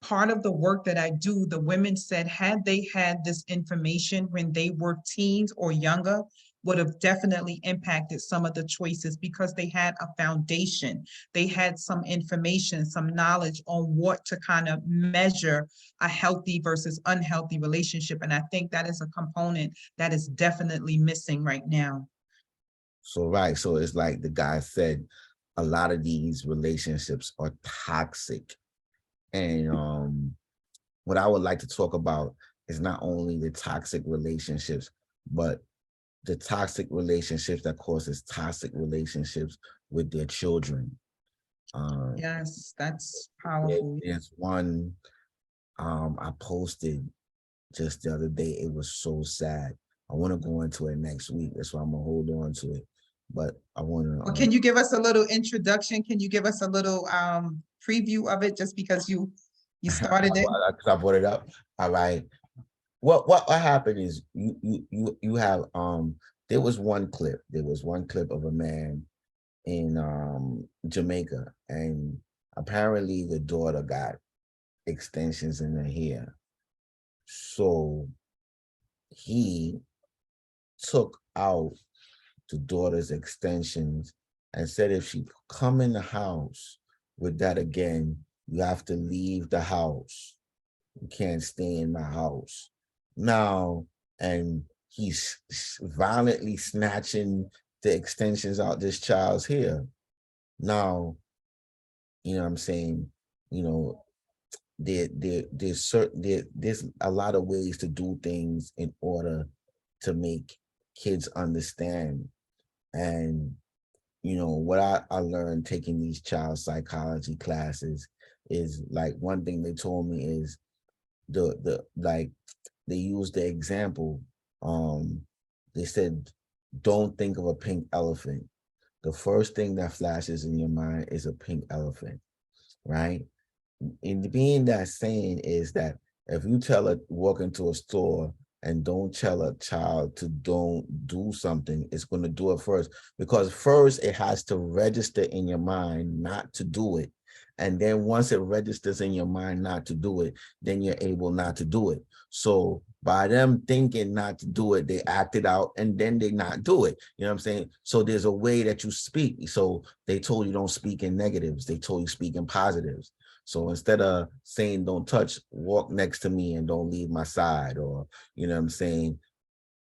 Part of the work that I do, the women said, had they had this information when they were teens or younger, would have definitely impacted some of the choices because they had a foundation. They had some information, some knowledge on what to kind of measure a healthy versus unhealthy relationship. And I think that is a component that is definitely missing right now. So, right. So it's like the guy said, a lot of these relationships are toxic. And what I would like to talk about is not only the toxic relationships, but the toxic relationships that causes toxic relationships with their children. Yes, that's powerful. There's one I posted just the other day. It was so sad. I want to go into it next week. That's why I'm gonna hold on to it. But I want to. Well, can you give us a little introduction? Can you give us a little preview of it just because you started it? I brought it up. All right. What happened is you have there was one clip. There was one clip of a man in Jamaica, and apparently the daughter got extensions in her hair. So he took out the daughter's extensions and said if she come in the house with that again, you have to leave the house. You can't stay in my house. Now, and he's violently snatching the extensions out this child's hair. Now, you know what I'm saying? You know, there's a lot of ways to do things in order to make kids understand. And you know what I learned taking these child psychology classes is, like, one thing they told me is like they used the example. They said, don't think of a pink elephant. The first thing that flashes in your mind is a pink elephant, right? And being that saying is that if you walk into a store and don't tell a child to don't do something, it's going to do it first, because first it has to register in your mind not to do it. And then once it registers in your mind not to do it, then you're able not to do it. So by them thinking not to do it, they act it out and then they not do it. You know what I'm saying? So there's a way that you speak. So they told you don't speak in negatives. They told you speak in positives. So instead of saying don't touch, walk next to me and don't leave my side, or, you know what I'm saying?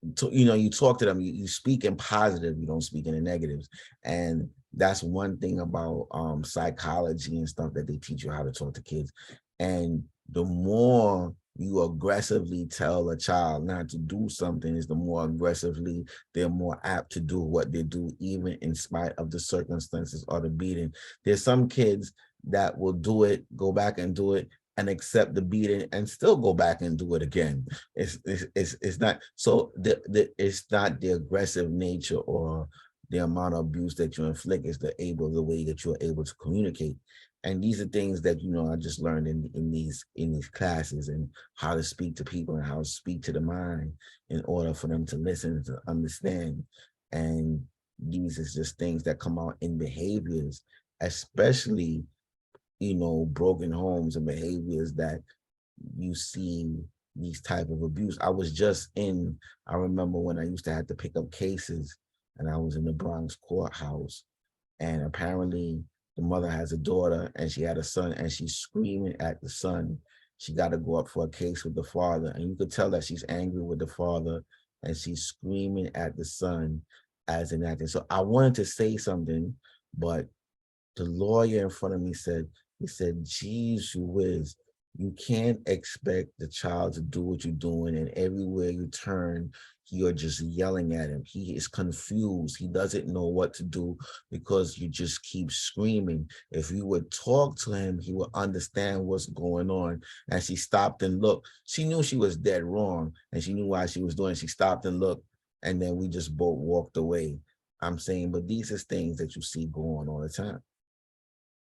You talk to them, you speak in positive, you don't speak in the negatives. And that's one thing about psychology and stuff that they teach you how to talk to kids. And the more you aggressively tell a child not to do something, is the more aggressively they're more apt to do what they do, even in spite of the circumstances or the beating. There's some kids that will do it, go back and do it, and accept the beating and still go back and do it again. It's not so it's not the aggressive nature or the amount of abuse that you inflict, is the way that you're able to communicate. And these are things that, you know, I just learned in these classes, and how to speak to people and how to speak to the mind in order for them to listen and to understand. And these is just things that come out in behaviors, especially, you know, broken homes and behaviors that you see these type of abuse. I remember when I used to have to pick up cases, and I was in the Bronx courthouse, and apparently the mother has a daughter and she had a son, and she's screaming at the son. She got to go up for a case with the father, and you could tell that she's angry with the father, and she's screaming at the son as an actor. So I wanted to say something, but the lawyer in front of me said, geez, whiz, you can't expect the child to do what you're doing, and everywhere you turn, you're just yelling at him. He is confused. He doesn't know what to do because you just keep screaming. If you would talk to him, he would understand what's going on. And she stopped and looked. She knew she was dead wrong, and she knew why she was doing it. She stopped and looked, and then we just both walked away. I'm saying, but these are things that you see going on all the time.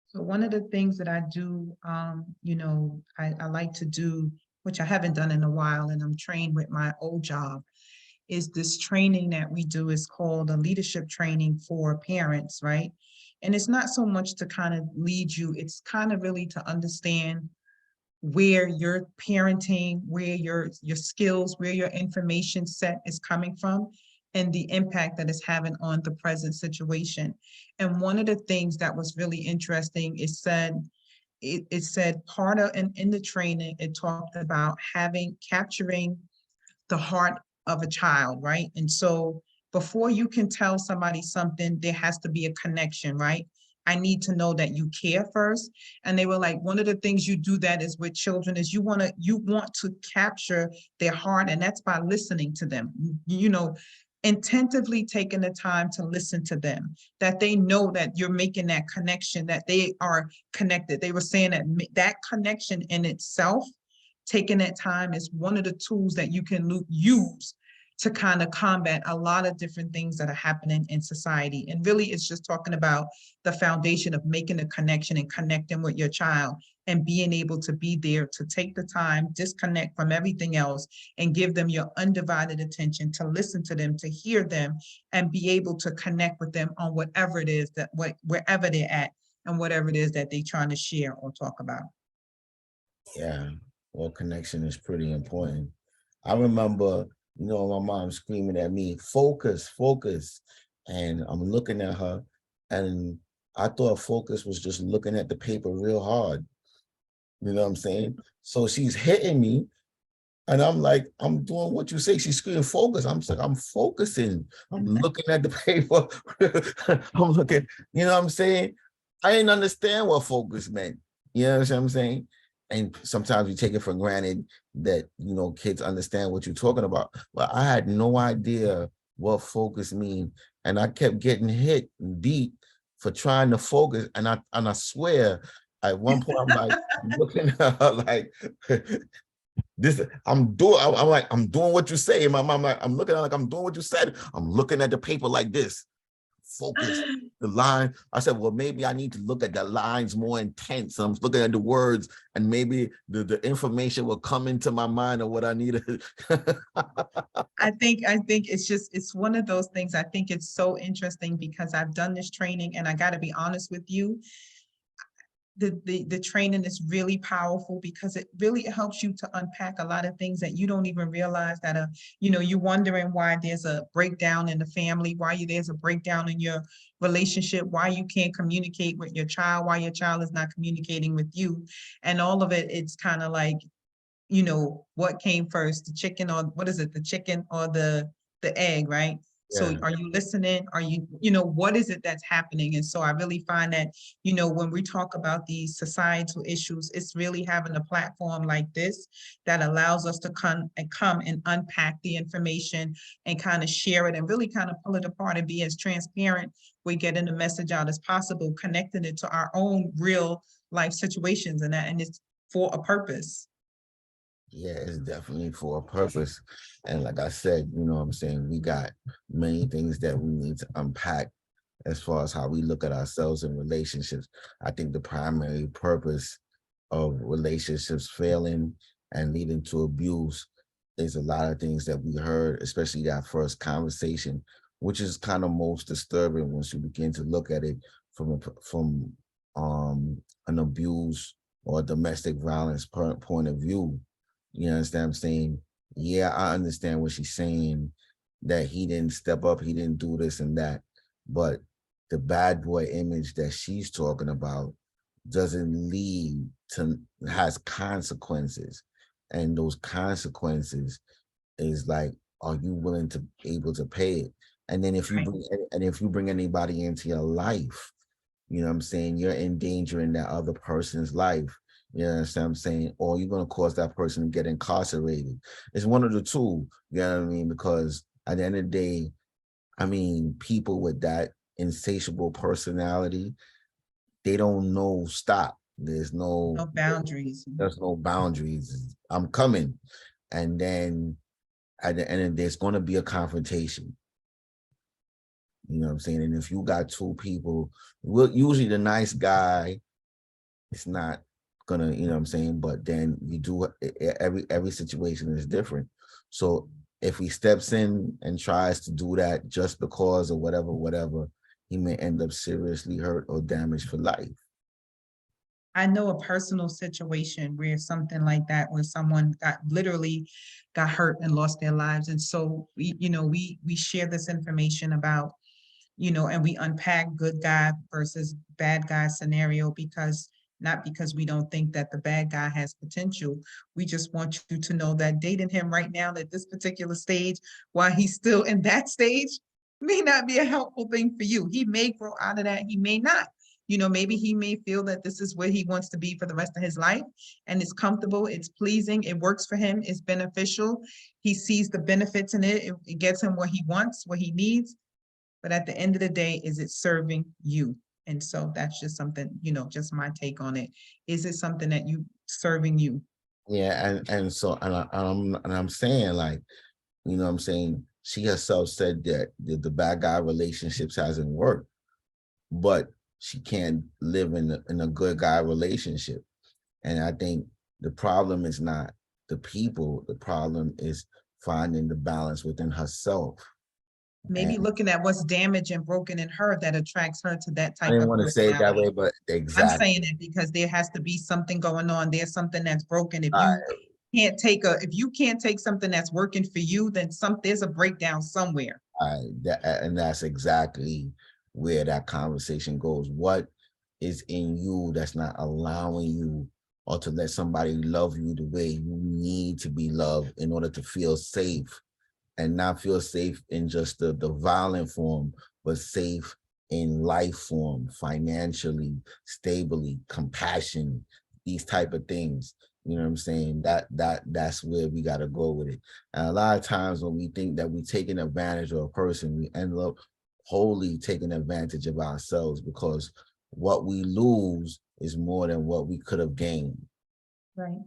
So one of the things that I do, you know, I like to do, which I haven't done in a while, and I'm trained with my old job, is this training that we do is called a leadership training for parents, right? And it's not so much to kind of lead you, it's kind of really to understand where your parenting, where your skills, where your information set is coming from, and the impact that it's having on the present situation. And one of the things that was really interesting, it said part of, and in the training, it talked about capturing the heart of a child, right? And so before you can tell somebody something, there has to be a connection, right? I need to know that you care first. And they were like, one of the things you do that is with children is you want to capture their heart, and that's by listening to them, you know, intentively taking the time to listen to them, that they know that you're making that connection, that they are connected. They were saying that that connection in itself, taking that time, is one of the tools that you can use to kind of combat a lot of different things that are happening in society. And really, it's just talking about the foundation of making a connection and connecting with your child and being able to be there to take the time, disconnect from everything else, and give them your undivided attention, to listen to them, to hear them, and be able to connect with them on whatever it is that, wherever they're at, and whatever it is that they're trying to share or talk about. Yeah, well, connection is pretty important. I remember, you know, my mom screaming at me, focus, focus. And I'm looking at her, and I thought focus was just looking at the paper real hard. You know what I'm saying? So she's hitting me, and I'm like, I'm doing what you say. She's screaming, focus. I'm like, I'm focusing. I'm looking at the paper. I'm looking, you know what I'm saying? I didn't understand what focus meant. You know what I'm saying? And sometimes you take it for granted that, you know, kids understand what you're talking about. But I had no idea what focus mean. And I kept getting hit deep for trying to focus. And I swear, at one point, I'm like, looking at her like, this, I'm like, I'm doing what you say. My mom, like, I'm looking at her like I'm doing what you said. I'm looking at the paper like this. Focus, the line. I said, well, maybe I need to look at the lines more intense. So I'm looking at the words, and maybe the information will come into my mind of what I needed. I think it's one of those things. I think it's so interesting because I've done this training, and I got to be honest with you, the training is really powerful because it really helps you to unpack a lot of things that you don't even realize that are, you know, you're wondering why there's a breakdown in the family, there's a breakdown in your relationship, why you can't communicate with your child, why your child is not communicating with you. And all of it, it's kind of like, you know, what came first, the chicken, or what is it, the chicken or the egg, right? So Yeah. are you listening? Are you, you know, what is it that's happening? And so I really find that, you know, when we talk about these societal issues, it's really having a platform like this that allows us to come and unpack the information and kind of share it and really kind of pull it apart and be as transparent with getting the message out as possible, connecting it to our own real life situations, and it's for a purpose. Yeah, it's definitely for a purpose. And like I said, you know what I'm saying, we got many things that we need to unpack as far as how we look at ourselves in relationships. I think the primary purpose of relationships failing and leading to abuse is a lot of things that we heard, especially that first conversation, which is kind of most disturbing once you begin to look at it from an abuse or domestic violence point of view. You understand what I'm saying? Yeah, I understand what she's saying, that he didn't step up, he didn't do this and that. But the bad boy image that she's talking about has consequences. And those consequences is like, are you willing to able to pay it? And then if you bring anybody into your life, you know what I'm saying, you're endangering that other person's life. You understand what I'm saying? Or you're going to cause that person to get incarcerated. It's one of the two, you know what I mean? Because at the end of the day, I mean, people with that insatiable personality, they don't know stop. There's No no boundaries. boundaries. I'm coming. And then at the end of the day, there's going to be a confrontation. You know what I'm saying? And if you got two people, usually the nice guy is not gonna, you know what I'm saying? But then you do, every situation is different. So if he steps in and tries to do that just because or whatever, he may end up seriously hurt or damaged for life. I know a personal situation where something like that, where someone literally got hurt and lost their lives. And so we share this information about, and we unpack good guy versus bad guy scenario not because we don't think that the bad guy has potential. We just want you to know that dating him right now at this particular stage, while he's still in that stage, may not be a helpful thing for you. He may grow out of that, he may not. Maybe he may feel that this is where he wants to be for the rest of his life, and it's comfortable, it's pleasing, it works for him, it's beneficial. He sees the benefits in it, it gets him what he wants, what he needs. But at the end of the day, is it serving you? And so that's just something, just my take on it. Is it something that serving you? Yeah, I'm saying, like, you know what I'm saying, she herself said that the bad guy relationships hasn't worked, but she can't live in a good guy relationship. And I think the problem is not the people, the problem is finding the balance within herself. Maybe And looking at what's damaged and broken in her that attracts her to that I type didn't of want to say it that personality. way, but I'm exactly. saying it because there has to be something going on. There's something that's broken. If All you can't take something that's working for you, then there's a breakdown somewhere. And that's exactly where that conversation goes. What is in you that's not allowing you or to let somebody love you the way you need to be loved in order to feel safe, and not feel safe in just the violent form, but safe in life form, financially, stably, compassion, these type of things. You know what I'm saying? That's where we got to go with it. And a lot of times when we think that we're taking advantage of a person, we end up wholly taking advantage of ourselves, because what we lose is more than what we could have gained. Right.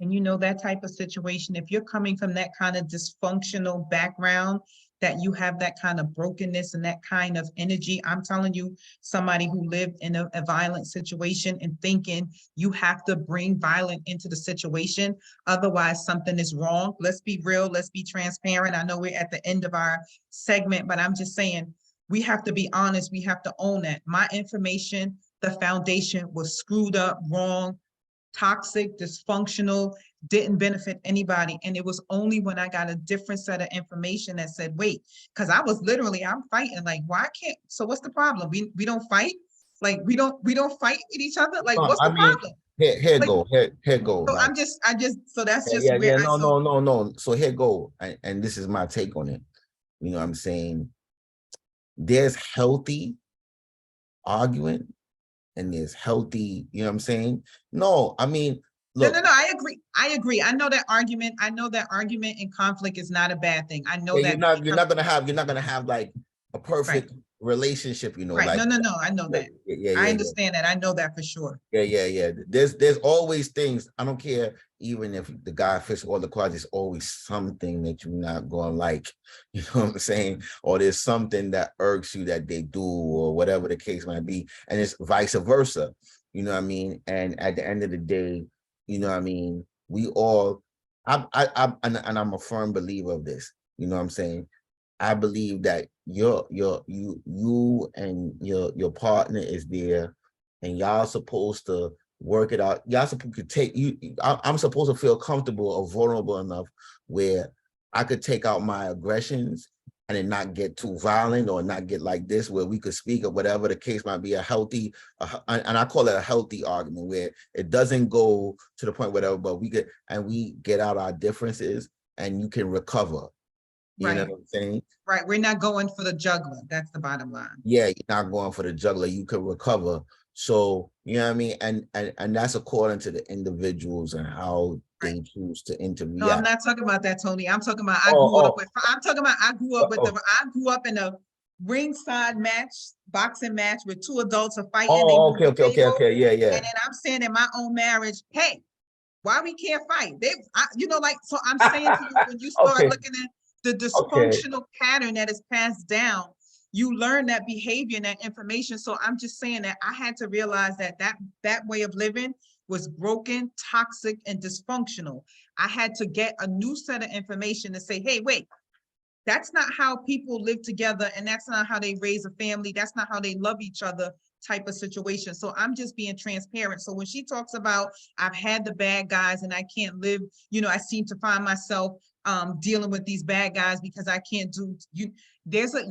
And that type of situation, if you're coming from that kind of dysfunctional background, that you have that kind of brokenness and that kind of energy, I'm telling you, somebody who lived in a violent situation and thinking you have to bring violence into the situation, otherwise something is wrong. Let's be real, let's be transparent. I know we're at the end of our segment, but I'm just saying, we have to be honest, we have to own that. My information, the foundation was screwed up, wrong, toxic, dysfunctional, didn't benefit anybody. And it was only when I got a different set of information that said, wait, because I'm fighting, like, why can't, so what's the problem? We don't fight? Like, we don't fight with each other? Like, what's the problem? Here Like, go. So Like, so that's just where yeah, no. So here go. And this is my take on it. You know what I'm saying? There's healthy arguing and there's healthy, you know what I'm saying? No, I mean, look. No, I agree. I know that argument and conflict is not a bad thing. I know that. You're not gonna have like a perfect relationship, Right. like. No, I know that. I understand that. I know that for sure. Yeah. There's always things. I don't care, even if the guy fits all the cards, there's always something that you're not gonna like. You know what I'm saying? Or there's something that irks you that they do, or whatever the case might be, and it's vice versa. You know what I mean? And at the end of the day, you know what I mean, we all, I'm a firm believer of this. You know what I'm saying? I believe that you and your partner is there, and y'all supposed to work it out. Y'all supposed to take you. I'm supposed to feel comfortable or vulnerable enough where I could take out my aggressions and it not get too violent or not get like this, where we could speak or whatever the case might be, a healthy, and I call it a healthy argument where it doesn't go to the point whatever, but we get out our differences and you can recover. You know what I'm saying? Right. We're not going for the juggler. That's the bottom line. Yeah, you're not going for the juggler. You could recover, So, you know what I mean? And that's according to the individuals and how they choose to No, I'm interact. not talking about that, Tony. I'm talking about Oh, I'm talking about I grew up with oh. I grew up in a ringside match, boxing match with two adults are fighting. They Oh, move the table, yeah, and yeah. then I'm saying in my own marriage, hey, why we can't fight? You know, like, so I'm saying to you, when you start Okay, looking at the okay. dysfunctional pattern that is passed down, you learn that behavior and that information. So I'm just saying that I had to realize that that way of living was broken, toxic, and dysfunctional. I had to get a new set of information to say, hey, wait, that's not how people live together, and that's not how they raise a family. That's not how they love each other type of situation. So I'm just being transparent. So when she talks about, I've had the bad guys and I can't live, you know, I seem to find myself dealing with these bad guys because I can't do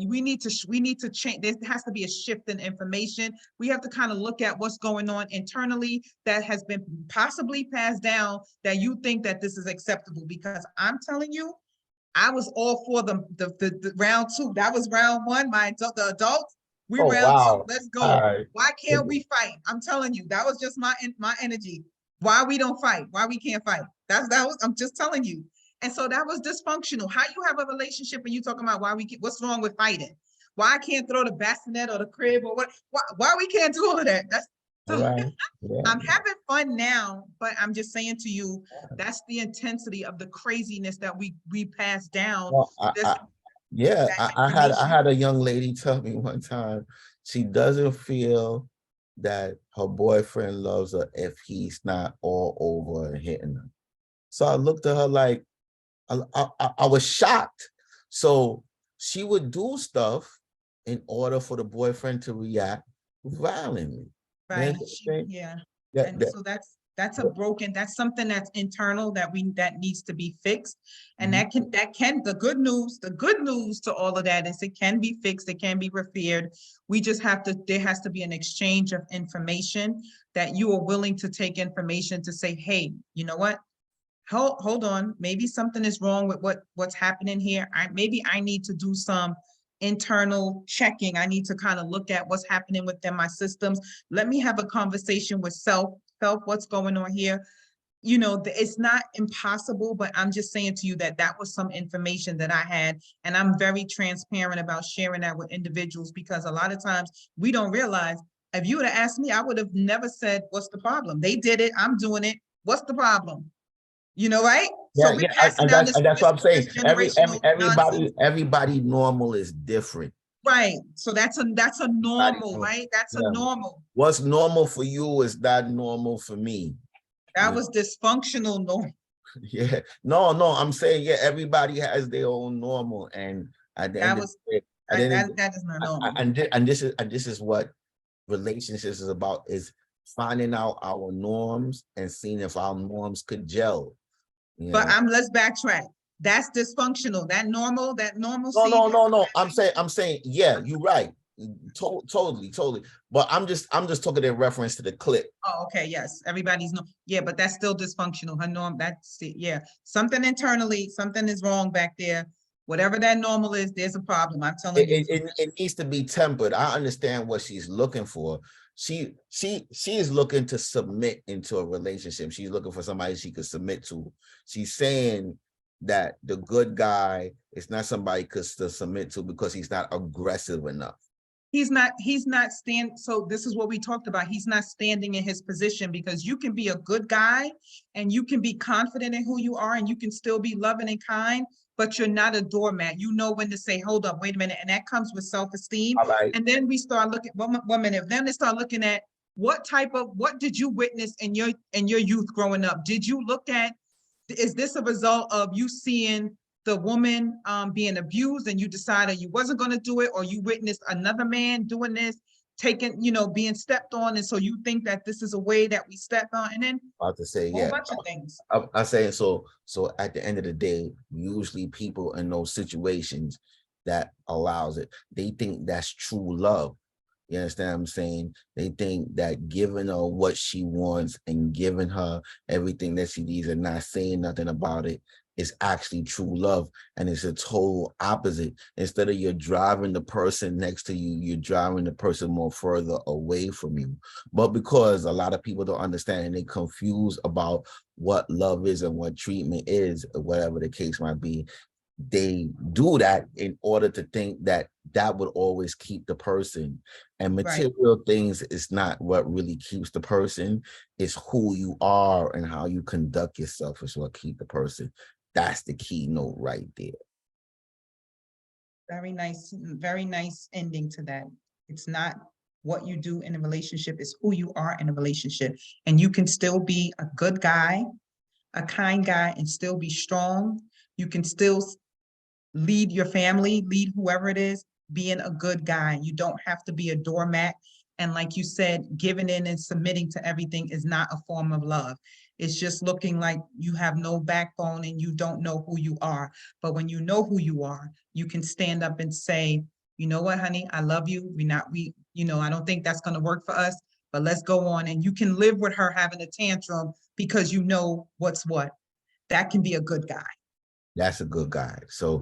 we need to change. There has to be a shift in information. We have to kind of look at what's going on internally that has been possibly passed down that you think that this is acceptable, because I'm telling you, I was all for the round two. That was round one. The adults, we Oh, round two. wow. Let's go. All right. Why can't we fight? I'm telling you, that was just my energy. Why we don't fight? Why we can't fight? I'm just telling you. And so that was dysfunctional. How you have a relationship and you talking about what's wrong with fighting? Why I can't throw the bassinet or the crib or what? Why we can't do all of that? That's All so right. Yeah. I'm having fun now, but I'm just saying to you, that's the intensity of the craziness that we pass down. Well, This yeah, that I information. had a young lady tell me one time she doesn't feel that her boyfriend loves her if he's not all over and hitting her. So I looked at her like I was shocked. So she would do stuff in order for the boyfriend to react violently. You know Right. what I'm saying? Yeah. That- And that- so that's something that's internal that needs to be fixed. And Mhm. the good news to all of that is it can be fixed, it can be repaired. There has to be an exchange of information, that you are willing to take information to say, hey, you know what? Hold on, maybe something is wrong with what's happening here. Maybe I need to do some internal checking. I need to kind of look at what's happening within my systems. Let me have a conversation with self, what's going on here. You know, it's not impossible, but I'm just saying to you that was some information that I had, and I'm very transparent about sharing that with individuals, because a lot of times we don't realize, if you would have asked me, I would have never said, what's the problem? They did it, I'm doing it. What's the problem? You know, right? So Yeah, we're yeah, passing down and that's what I'm saying. this generational nonsense. Everybody normal is different. Right. So that's a normal, Normal. right? That's a Yeah. normal. What's normal for you is not normal for me. That Yeah. was dysfunctional normal. Yeah, no, I'm saying, yeah, everybody has their own normal, and at the end of the day, That is not normal. and this is what relationships is about, is finding out our norms and seeing if our norms could gel. You But know? let's backtrack. That's dysfunctional. That normalcy. No. I'm saying, yeah, you're right. Totally. But I'm just talking in reference to the clip. Oh, okay, yes. Everybody's yeah, but that's still dysfunctional. Her norm, that's it. Yeah. Something internally, something is wrong back there. Whatever that normal is, there's a problem. I'm telling you. It needs to be tempered. I understand what she's looking for. She is looking to submit into a relationship. She's looking for somebody she could submit to. She's saying that the good guy is not somebody to submit to because he's not aggressive enough. He's not so this is what we talked about. He's not standing in his position, because you can be a good guy and you can be confident in who you are and you can still be loving and kind, but you're not a doormat. You know when to say, hold up, wait a minute. And that comes with self-esteem. All right. And then we start looking, one minute, then they start looking at what did you witness in your youth growing up? Did you look at, is this a result of you seeing the woman being abused and you decided you wasn't going to do it, or you witnessed another man doing this, being stepped on, and so you think that this is a way that we step on, and then About to say, a whole yeah. bunch of things. I'm saying, so at the end of the day, usually people in those situations that allows it, they think that's true love. You understand what I'm saying? They think that giving her what she wants and giving her everything that she needs and not saying nothing about it is actually true love. And it's a total opposite. Instead of you're driving the person next to you, you're driving the person more further away from you. But because a lot of people don't understand and they confuse about what love is and what treatment is, or whatever the case might be, they do that in order to think that that would always keep the person. And Right. material things is not what really keeps the person. It's who you are and how you conduct yourself is what keep the person. That's the keynote right there. Very nice ending to that. It's not what you do in a relationship, it's who you are in a relationship. And you can still be a good guy, a kind guy, and still be strong. You can still lead your family, lead whoever it is, being a good guy. You don't have to be a doormat. And like you said, giving in and submitting to everything is not a form of love. It's just looking like you have no backbone and you don't know who you are. But when you know who you are, you can stand up and say, you know what, honey, I love you. I don't think that's going to work for us, but let's go on. And you can live with her having a tantrum because you know what's what. That can be a good guy. That's a good guy. So